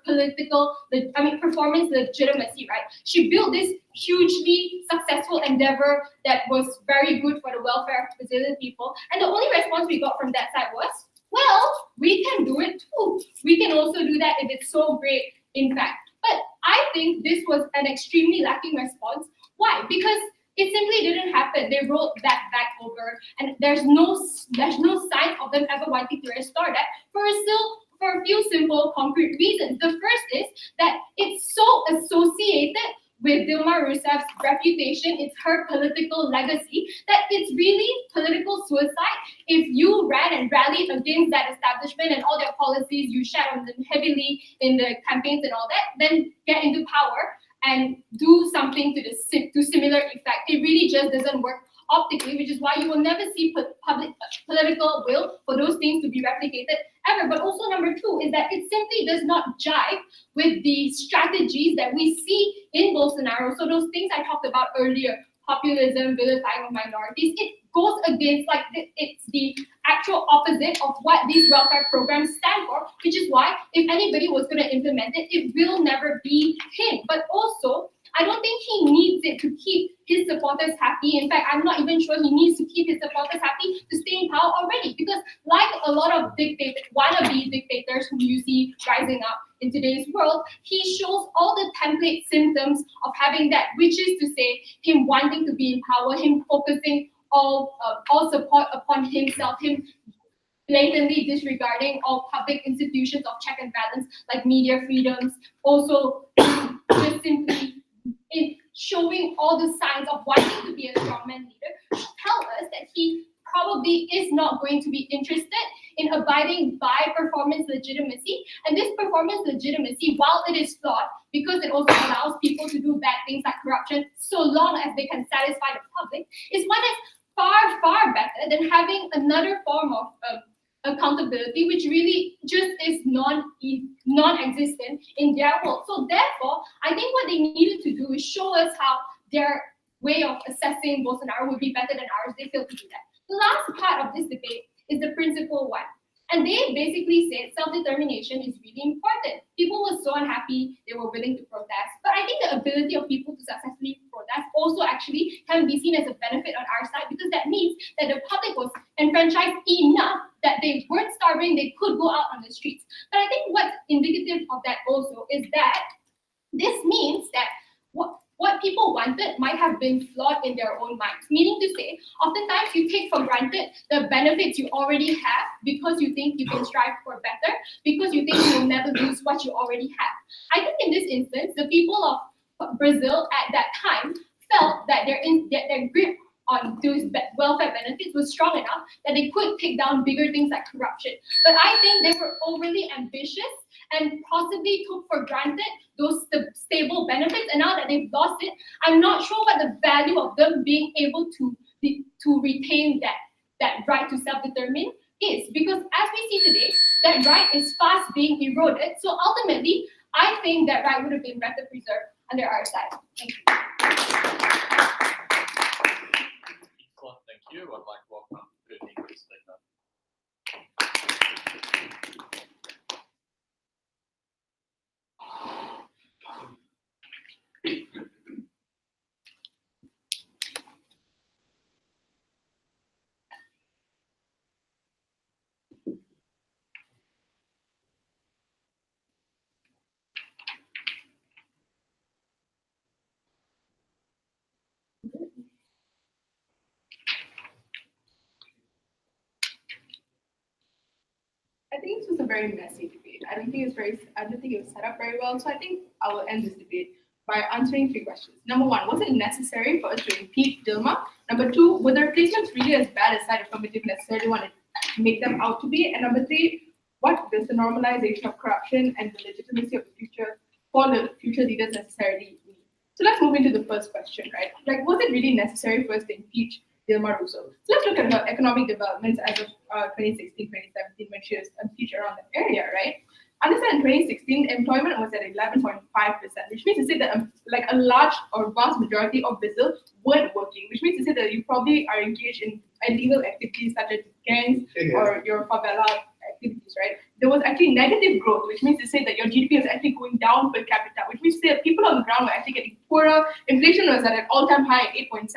[SPEAKER 6] performance legitimacy, right? She built this hugely successful endeavor that was very good for the welfare of Brazilian people. And the only response we got from that side was, well, we can do it too. We can also do that if it's so great, in fact. But I think this was an extremely lacking response. Why? Because it simply didn't happen. They rolled that back over, and there's no sign of them ever wanting to restore that for a few simple, concrete reasons. The first is that it's so associated with Dilma Rousseff's reputation, it's her political legacy, that it's really political suicide if you ran and rallied against that establishment and all their policies, you shat on them heavily in the campaigns and all that, then get into power and do something to similar effect. It really just doesn't work optically, which is why you will never see public political will for those things to be replicated ever. But also number two is that it simply does not jive with the strategies that we see in Bolsonaro. So those things I talked about earlier, populism, vilifying of minorities, it goes against, like, it's the actual opposite of what these welfare programs stand for, which is why if anybody was going to implement it, it will never be him. But also, I don't think he needs it to keep his supporters happy. In fact, I'm not even sure he needs to keep his supporters happy to stay in power already. Because like a lot of wannabe dictators who you see rising up in today's world, he shows all the template symptoms of having that, which is to say him wanting to be in power, him focusing all support upon himself, him blatantly disregarding all public institutions of check and balance like media freedoms, also just simply in showing all the signs of wanting to be a strongman leader, tell us that he probably is not going to be interested in abiding by performance legitimacy. And this performance legitimacy, while it is flawed, because it also allows people to do bad things like corruption, so long as they can satisfy the public, is one that's far better than having another form of accountability, which really just is non-existent in their world. So therefore, I think what they needed to do is show us how their way of assessing Bolsonaro would be better than ours. They failed to do that. The last part of this debate is the principle one. And they basically said self-determination is really important. People were so unhappy, they were willing to protest. But I think the ability of people to successfully protest also actually can be seen as a benefit on our side, because that means that the public was enfranchised enough that they weren't starving, they could go out on the streets. But I think what's indicative of that also is that this means that what people wanted might have been flawed in their own minds. Meaning to say, oftentimes you take for granted the benefits you already have because you think you can strive for better, because you think you will never lose what you already have. I think in this instance, the people of Brazil at that time felt that their grip on those welfare benefits was strong enough that they could take down bigger things like corruption. But I think they were overly ambitious and possibly took for granted those stable benefits. And now that they've lost it, I'm not sure what the value of them being able to retain that right to self-determine is. Because as we see today, that right is fast being eroded. So ultimately, I think that right would have been better preserved under our side. Thank you.
[SPEAKER 1] Thank you. I'd like to welcome the English speaker.
[SPEAKER 7] I think this was a very messy debate. I don't think it was set up very well. So I think I will end this debate by answering 3 questions. Number 1, was it necessary for us to impeach Dilma? Number 2, were the replacements really as bad as side affirmative necessarily wanted to make them out to be? And number 3, what does the normalization of corruption and the legitimacy of the future for the future leaders necessarily mean? So let's move into the first question, right? Like, was it really necessary for us to impeach Dilma Rousseff? So let's look at her economic developments as of 2016, 2017, when she was impeached around the area, right? Understand in 2016, employment was at 11.5%, which means to say that like a large or vast majority of Brazil weren't working, which means to say that you probably are engaged in illegal activities such as gangs or your favela activities, right? There was actually negative growth, which means to say that your GDP was actually going down per capita, which means to say that people on the ground were actually getting poorer. Inflation was at an all-time high at 8.7%.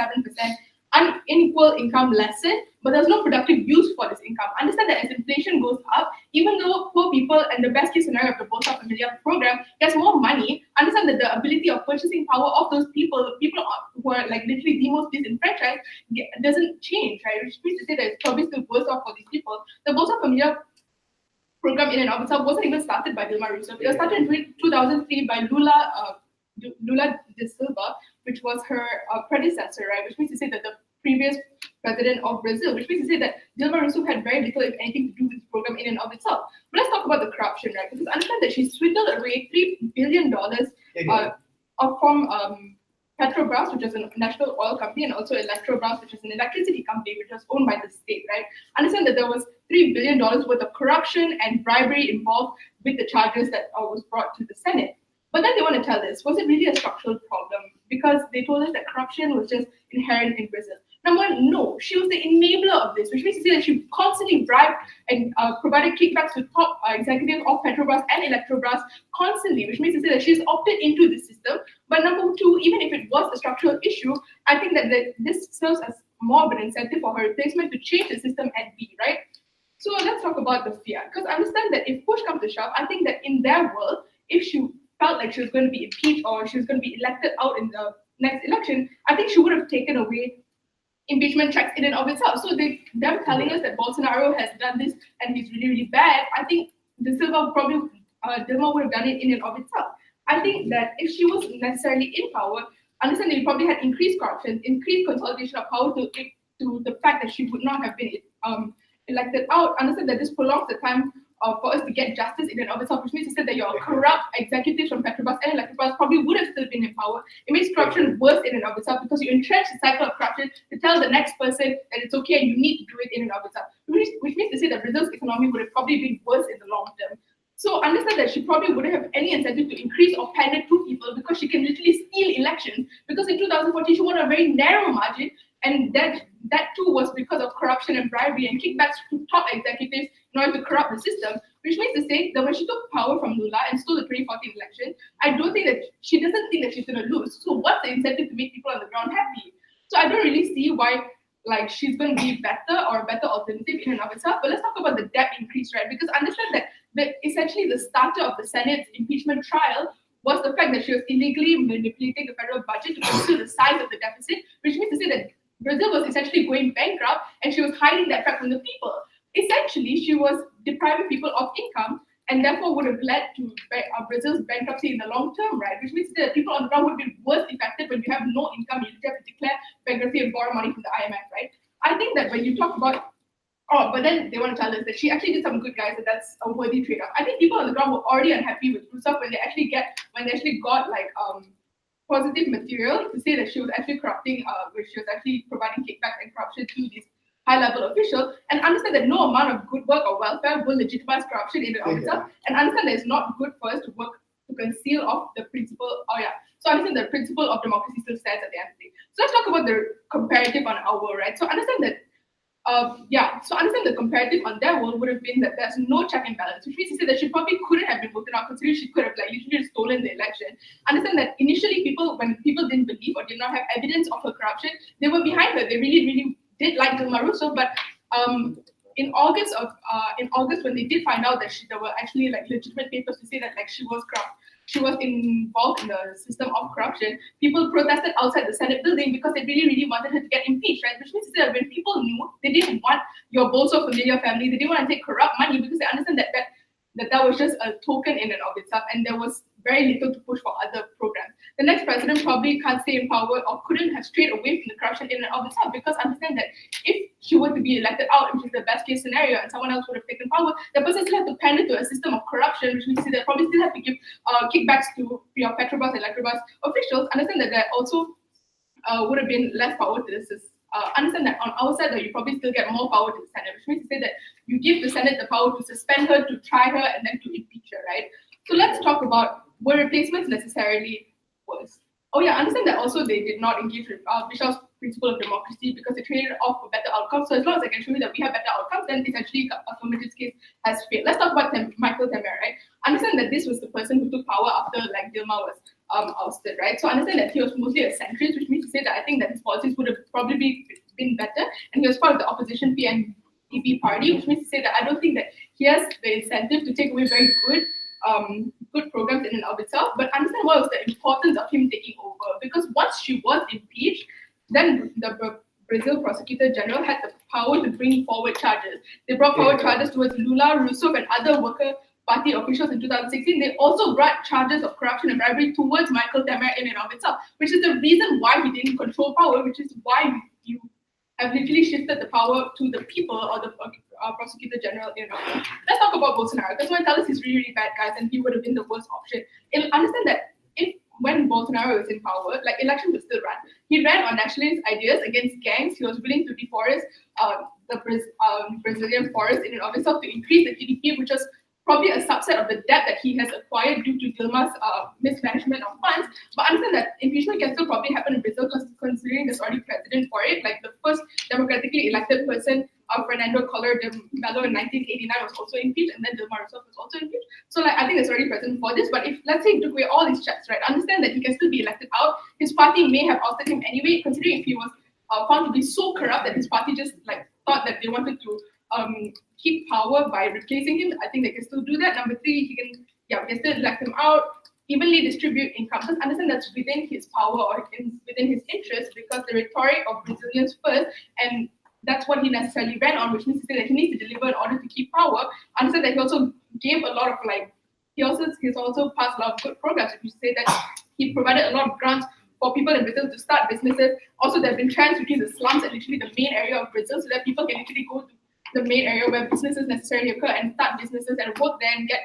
[SPEAKER 7] Unequal income lessened, but there's no productive use for this income. Understand that as inflation goes up, even though poor people and the best case scenario of the Bolsa Familia program gets more money, understand that the ability of purchasing power of those people who are like literally the most disenfranchised, doesn't change, right? Which means to say that it's probably still worse off for these people. The Bolsa Familia program in and of itself wasn't even started by Dilma Rousseff. It was started in 2003 by Lula da Silva, which was her predecessor, right? Which means to say that the previous president of Brazil, which means to say that Dilma Rousseff had very little, if anything, to do with this program in and of itself. But let's talk about the corruption, right? Because understand that she swindled away $3 billion from Petrobras, which is a national oil company, and also Electrobras, which is an electricity company, which was owned by the state, right? Understand that there was $3 billion worth of corruption and bribery involved with the charges that was brought to the Senate. But then they want to tell us, was it really a structural problem? Because they told us that corruption was just inherent in Brazil. Number 1, no, she was the enabler of this, which means to say that she constantly bribed and provided kickbacks to top executives of Petrobras and Electrobras constantly, which means to say that she's opted into the system. But number 2, even if it was a structural issue, I think that this serves as more of an incentive for her replacement to change the system at B, right? So let's talk about the fiat, because understand that if push comes to shove, I think that in their world, if she felt like she was going to be impeached or she was going to be elected out in the next election, I think she would have taken away impeachment checks in and of itself. So them telling us that Bolsonaro has done this and he's really, really bad, I think Dilma would have done it in and of itself. I think that if she was necessarily in power, understand that you probably had increased corruption, increased consolidation of power to the fact that she would not have been elected out. Understand that this prolongs the time for us to get justice in and of itself, which means to say that your corrupt executives from Petrobras and Electrobras probably would have still been in power. It makes corruption worse in and of itself because you entrench the cycle of corruption to tell the next person that it's okay and you need to do it in and of itself, which means to say that Brazil's economy would have probably been worse in the long term. So understand that she probably wouldn't have any incentive to increase or pander to people because she can literally steal elections, because in 2014 she won a very narrow margin, and that too was because of corruption and bribery and kickbacks to top executives in order to corrupt the system, which means to say that when she took power from Lula and stole the 2014 election, I don't think that she doesn't think that she's going to lose. So what's the incentive to make people on the ground happy? So I don't really see why she's going to be better or a better alternative in and of itself. But let's talk about the debt increase, right? Because understand that essentially the starter of the Senate's impeachment trial was the fact that she was illegally manipulating the federal budget to conceal the size of the deficit, which means to say that Brazil was essentially going bankrupt and she was hiding that fact from the people. Essentially, she was depriving people of income and therefore would have led to Brazil's bankruptcy in the long term, right? Which means that people on the ground would be worse affected when you have no income, you have to declare bankruptcy and borrow money from the IMF, right? I think that when you talk about, oh, but then they want to tell us that she actually did some good, guys, and that's a worthy trade-off. I think people on the ground were already unhappy with Rousseff when they actually got like positive material to say that she was actually corrupting, where she was actually providing kickbacks and corruption to these high-level officials, and understand that no amount of good work or welfare will legitimize corruption in and of itself, and understand that it's not good for us to work to conceal of the principle. Oh yeah, so understand the principle of democracy still stands at the end of the day. So let's talk about the comparative on our world, right? So understand that. So understand the comparative on their world would have been that there's no check and balance, which means to say that she probably couldn't have been voted out, considering she could have like literally stolen the election. Understand that initially when people didn't believe or did not have evidence of her corruption, they were behind her. They really did like Dilma Rousseff, but in August when they did find out that there were actually like legitimate papers to say that like she was corrupt, she was involved in the system of corruption, people protested outside the Senate building because they really wanted her to get impeached, right? Which means that when people knew they didn't want your bolso familiar family, they didn't want to take corrupt money because they understand that was just a token in and of itself, and there was very little to push for other programs. The next president probably can't stay in power or couldn't have strayed away from the corruption in and of itself, because understand that if she were to be elected out, which is the best case scenario, and someone else would have taken power, the person still had to pander to a system of corruption, which means that probably still have to give kickbacks to your Petrobras and Electrobras officials. Understand that there also would have been less power to the system. Understand that on our side, that you probably still get more power to the Senate, which means to say that you give the Senate the power to suspend her, to try her, and then to impeach her, right? So let's talk about, were replacements necessarily worse? Oh yeah, understand that also they did not engage with Bishop's principle of democracy because they traded off for better outcomes. So as long as I can show you that we have better outcomes, then essentially Affirmative's case has failed. Let's talk about Michael Temer, right? Understand that this was the person who took power after like Dilma was ousted, right? So understand that he was mostly a centrist, which means to say that I think that his policies would have probably been better, and he was part of the opposition PMDP party, which means to say that I don't think that he has the incentive to take away very good programs in and of itself. But understand what was the importance of him taking over, because once she was impeached, then the Brazil Prosecutor General had the power to bring forward charges. They brought forward charges towards Lula, Rousseff, and other Worker Party officials in 2016. They also brought charges of corruption and bribery towards Michael Temer in and of itself, which is the reason why he didn't control power, which is why you have literally shifted the power to the people or the Prosecutor General in and of itself. Let's talk about Bolsonaro, because when tell us he's really bad, guys, and he would have been the worst option. And understand that when Bolsonaro was in power, like elections would still run. He ran on nationalist ideas against gangs. He was willing to deforest the Brazilian forest in and of itself to increase the GDP, which was probably a subset of the debt that he has acquired due to Dilma's mismanagement of funds. But understand that impeachment can still probably happen in Brazil, considering there's already precedent for it. Like the first democratically elected person, Fernando Collor de Mello in 1989 was also impeached, and then Dilma Rousseff was also impeached. So like I think there's already precedent for this. But if let's say he took away all these checks, right, understand that he can still be elected out. His party may have ousted him anyway, considering if he was found to be so corrupt that his party just like thought that they wanted to keep power by replacing him. I think they can still do that. Number three, we can still elect him out, evenly distribute income. Just understand that's within his power or within his interest, because the rhetoric of Brazilians first, and that's what he necessarily ran on, which means to say that he needs to deliver in order to keep power. Understand that he also gave a lot of he's also passed a lot of good programs. If you say that he provided a lot of grants for people in Brazil to start businesses. Also, there have been trends between the slums and literally the main area of Brazil, so that people can literally go to the main area where businesses necessarily occur and start businesses and work there and get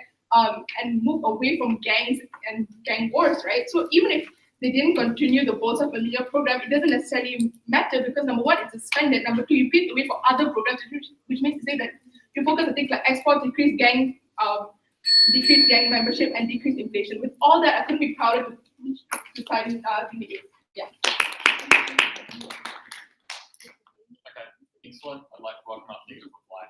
[SPEAKER 7] and move away from gangs and gang wars, right? So even if they didn't continue the Bolsa Familia program, it doesn't necessarily matter, because number one, it's suspended. Number two, you paved the way for other programs, which means to say that you focus on things like export, decrease gang membership, and decrease inflation. With all that, I think we're proud of the society. Yeah.
[SPEAKER 1] Okay, excellent. I'd like to welcome up Nick to reply.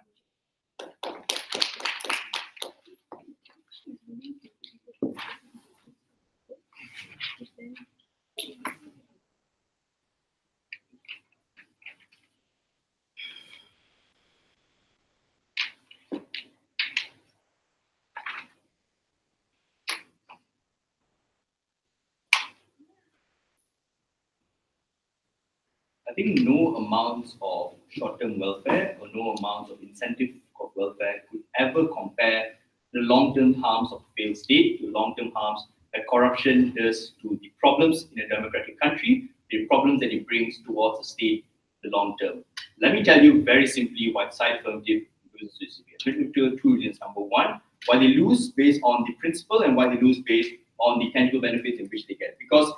[SPEAKER 5] I think no amounts of short-term welfare or no amounts of incentive of welfare could ever compare the long-term harms of a failed state, the long-term harms that corruption does to the problems in a democratic country, the problems that it brings towards the state in the long term. Let me tell you very simply why side affirmative loses this debate. Let me tell you two reasons. Number one, why they lose based on the principle and why they lose based on the tangible benefits in which they get. Because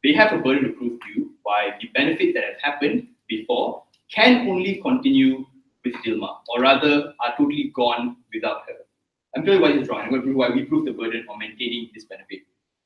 [SPEAKER 5] they have a burden to prove to you why the benefits that have happened before can only continue with Dilma, or rather are totally gone without her. I'm telling you why this is wrong. I'm going to prove why we prove the burden of maintaining this benefit.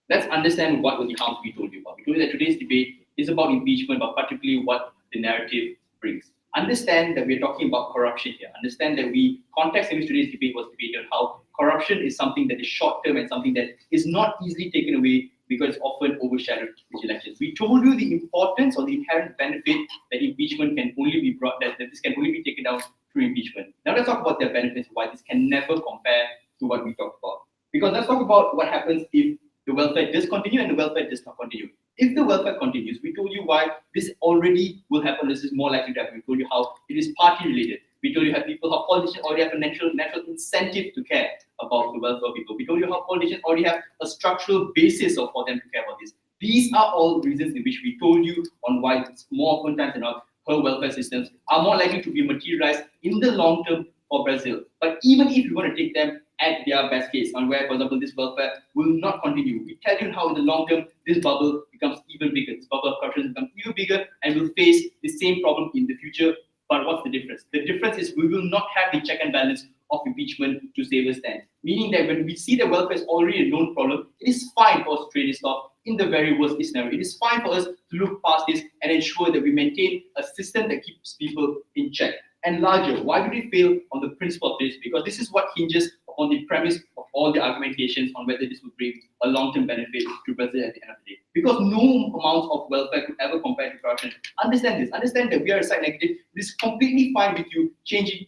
[SPEAKER 5] Let's understand what were the harms we told you about. We told you that today's debate is about impeachment, but particularly what the narrative brings. Understand that we're talking about corruption here. Understand that we context in which today's debate was debated on how corruption is something that is short-term and something that is not easily taken away because it's often overshadowed with elections. We told you the importance or the inherent benefit that impeachment can only be brought, that this can only be taken down through impeachment. Now let's talk about their benefits, why this can never compare to what we talked about. Because let's talk about what happens if the welfare does continue and the welfare does not continue. If the welfare continues, we told you why this already will happen. This is more likely to happen. We told you how it is party related. We told you how people, how politicians already have a natural incentive to care about the welfare of people. We told you how politicians already have a structural basis for them to care about this. These are all reasons in which we told you on why it's more often times than not, her welfare systems are more likely to be materialized in the long term for Brazil. But even if you want to take them at their best case, on where, for example, this welfare will not continue, we tell you how in the long term this bubble becomes even bigger. This bubble of corruption becomes even bigger and will face the same problem in the future. But what's the difference? The difference is we will not have the check and balance of impeachment to save us stand. Meaning that when we see the welfare is already a known problem, it is fine for us to trade this off in the very worst case scenario. It is fine for us to look past this and ensure that we maintain a system that keeps people in check. And larger, why do we fail on the principle of this? Because this is what hinges on the premise of all the argumentations on whether this will bring a long-term benefit to Brazil at the end of the day. Because no amount of welfare could ever compare to corruption. Understand this. Understand that we are a side negative. It is completely fine with you changing,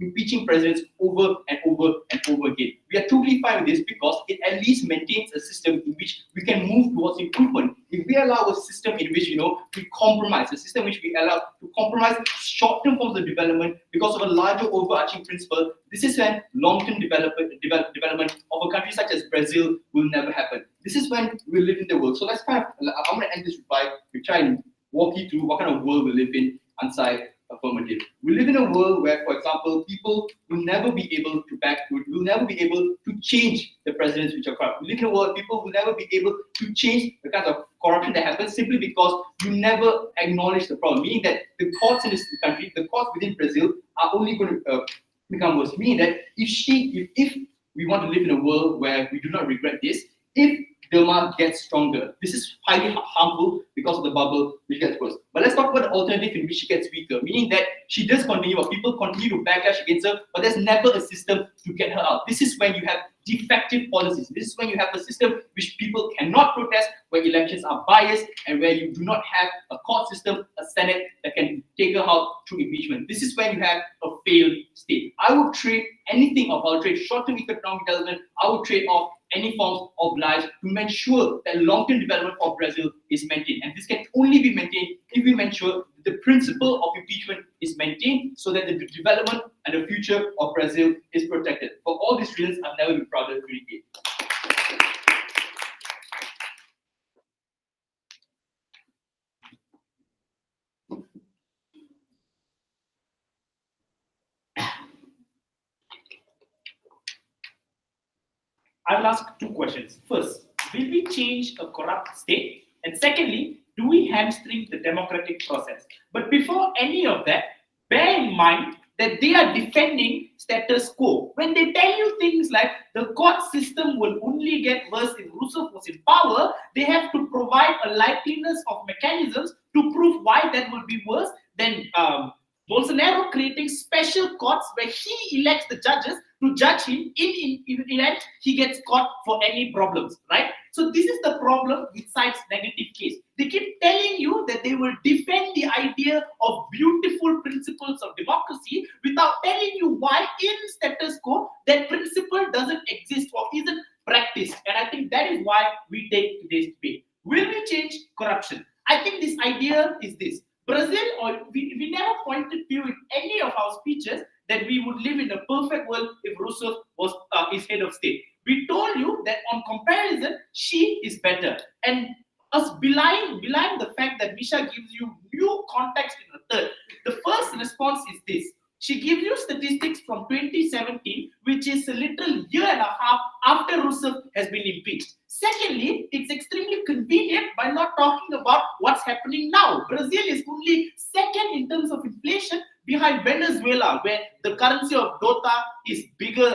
[SPEAKER 5] impeaching presidents over and over and over again. We are totally fine with this because it at least maintains a system in which we can move towards improvement. If we allow a system in which, we compromise, a system in which we allow to compromise short-term forms of development because of a larger overarching principle, this is when long-term development of a country such as Brazil will never happen. This is when we live in the world. So let's I'm going to end this reply. We try and walk you through what kind of world we live in inside Affirmative. We live in a world where, for example, people will never be able to will never be able to change the presidents which are corrupt. We live in a world where people will never be able to change the kind of corruption that happens simply because you never acknowledge the problem. Meaning that the courts in this country, the courts within Brazil are only going to become worse. Meaning that if we want to live in a world where we do not regret this, if Dilma gets stronger, this is highly harmful because of the bubble which gets worse. But let's talk about the alternative in which she gets weaker, meaning that she does continue, or people continue to backlash against her, but there's never a system to get her out. This is when you have defective policies. This is when you have a system which people cannot protest, where elections are biased, and where you do not have a court system, a Senate that can take her out through impeachment. This is when you have a failed state. I would trade anything off. I would trade short-term economic development. I would trade off any forms of life to make sure that long-term development for Brazil is maintained. And this can only be maintained if we make sure the principle of impeachment is maintained so that the development and the future of Brazil is protected. For all these reasons, I've never been prouder to read.
[SPEAKER 4] I will ask two questions. First, will we change a corrupt state? And secondly, do we hamstring the democratic process? But before any of that, bear in mind that they are defending status quo. When they tell you things like the court system will only get worse if Rousseff was in power, they have to provide a likeliness of mechanisms to prove why that will be worse than Bolsonaro creating special courts where he elects the judges to judge him in event he gets caught for any problems, right? So this is the problem with side's negative case. They keep telling you that they will defend the idea of beautiful principles of democracy without telling you why in status quo that principle doesn't exist or isn't practiced. And I think that is why we take today's debate. Will we change corruption? I think this idea is this. Brazil, or we never pointed to you in any of our speeches that we would live in a perfect world if Rousseff was is head of state. We told you that on comparison, she is better. And us belying the fact that Misha gives you new context in the third. The first response is this. She gives you statistics from 2017, which is a little year and a half after Rousseff has been impeached. Secondly, it's extremely convenient by not talking about what's happening now. Brazil is only second in terms of inflation behind Venezuela, where the currency of Dota is bigger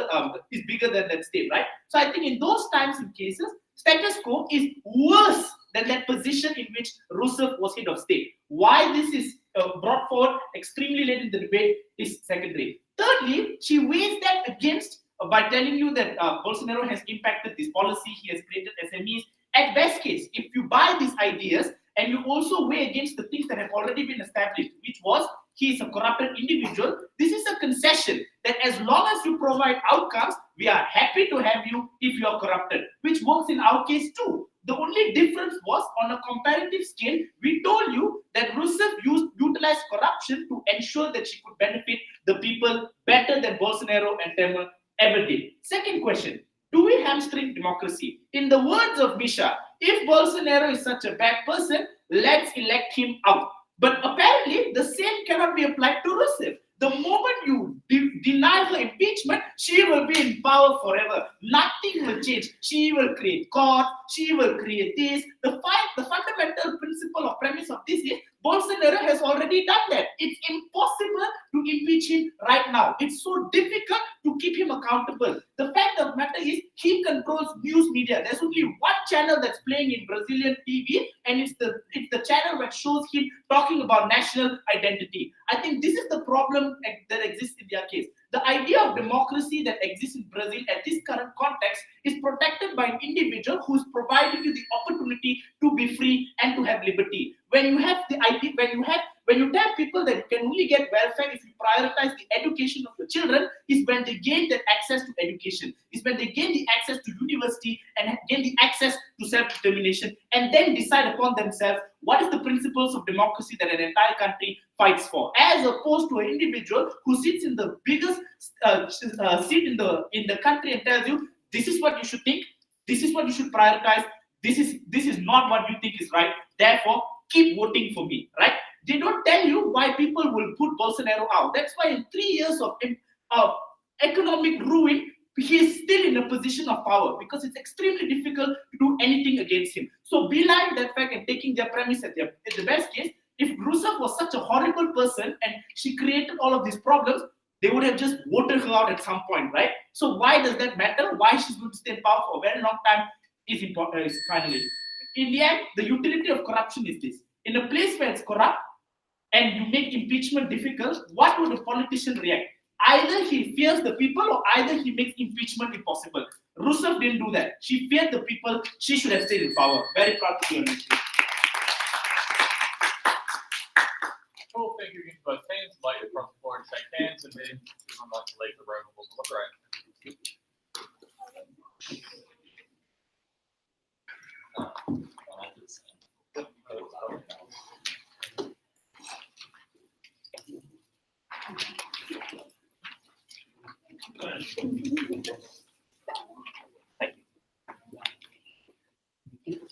[SPEAKER 4] than that state, right? So I think in those times and cases, status quo is worse than that position in which Rousseff was head of state. Why this is brought forward extremely late in the debate is secondary. Thirdly, she weighs that against by telling you that Bolsonaro has impacted this policy, he has created SMEs. At best case, if you buy these ideas and you also weigh against the things that have already been established, which was he is a corrupted individual, this is a concession that as long as you provide outcomes, we are happy to have you if you are corrupted, which works in our case too. The only difference was on a comparative scale, we told you that Rousseff utilized corruption to ensure that she could benefit the people better than Bolsonaro and Temer ever did. Second question, do we hamstring democracy? In the words of Misha, if Bolsonaro is such a bad person, let's elect him out. But apparently, the same cannot be applied to Rousseff. The moment you deny her impeachment, she will be in power forever. Nothing will change. She will create court. She will create this. The fundamental principle or premise of this is Bolsonaro has already done that. It's impossible to impeach him right now. It's so difficult to keep him accountable. The fact of the matter is he controls news media. There's only one channel that's playing in Brazilian TV, and it's the channel that shows him talking about national identity. I think this is the problem that exists in their case. The idea of democracy that exists in Brazil at this current context is protected by an individual who's providing you the opportunity to be free and to have liberty. When you have the idea, when you tell people that you can only get welfare if you prioritize the education of your children, is when they gain that access to education, is when they gain the access to university and gain the access to self-determination, and then decide upon themselves what is the principles of democracy that an entire country fights for, as opposed to an individual who sits in the biggest seat in the country and tells you this is what you should think, this is what you should prioritize, this is not what you think is right, therefore keep voting for me, right? They don't tell you why people will put Bolsonaro out. That's why in 3 years of economic ruin, he is still in a position of power because it's extremely difficult to do anything against him. So belying that fact and taking their premise at the best case, if Rousseff was such a horrible person and she created all of these problems, they would have just voted her out at some point, right? So why does that matter? Why she's going to stay in power for a very long time is important. Is finally, in the end, the utility of corruption is this: in a place where it's corrupt and you make impeachment difficult, what would a politician react? Either he fears the people or either he makes impeachment impossible. Rousseff didn't do that. She feared the people. She should have stayed in power. Very proud to be on this.
[SPEAKER 1] Cool, thank you again for both teams. Invite you across the board to shake hands, and then everyone likes to leave the room. We'll deliberate.
[SPEAKER 4] Thank you.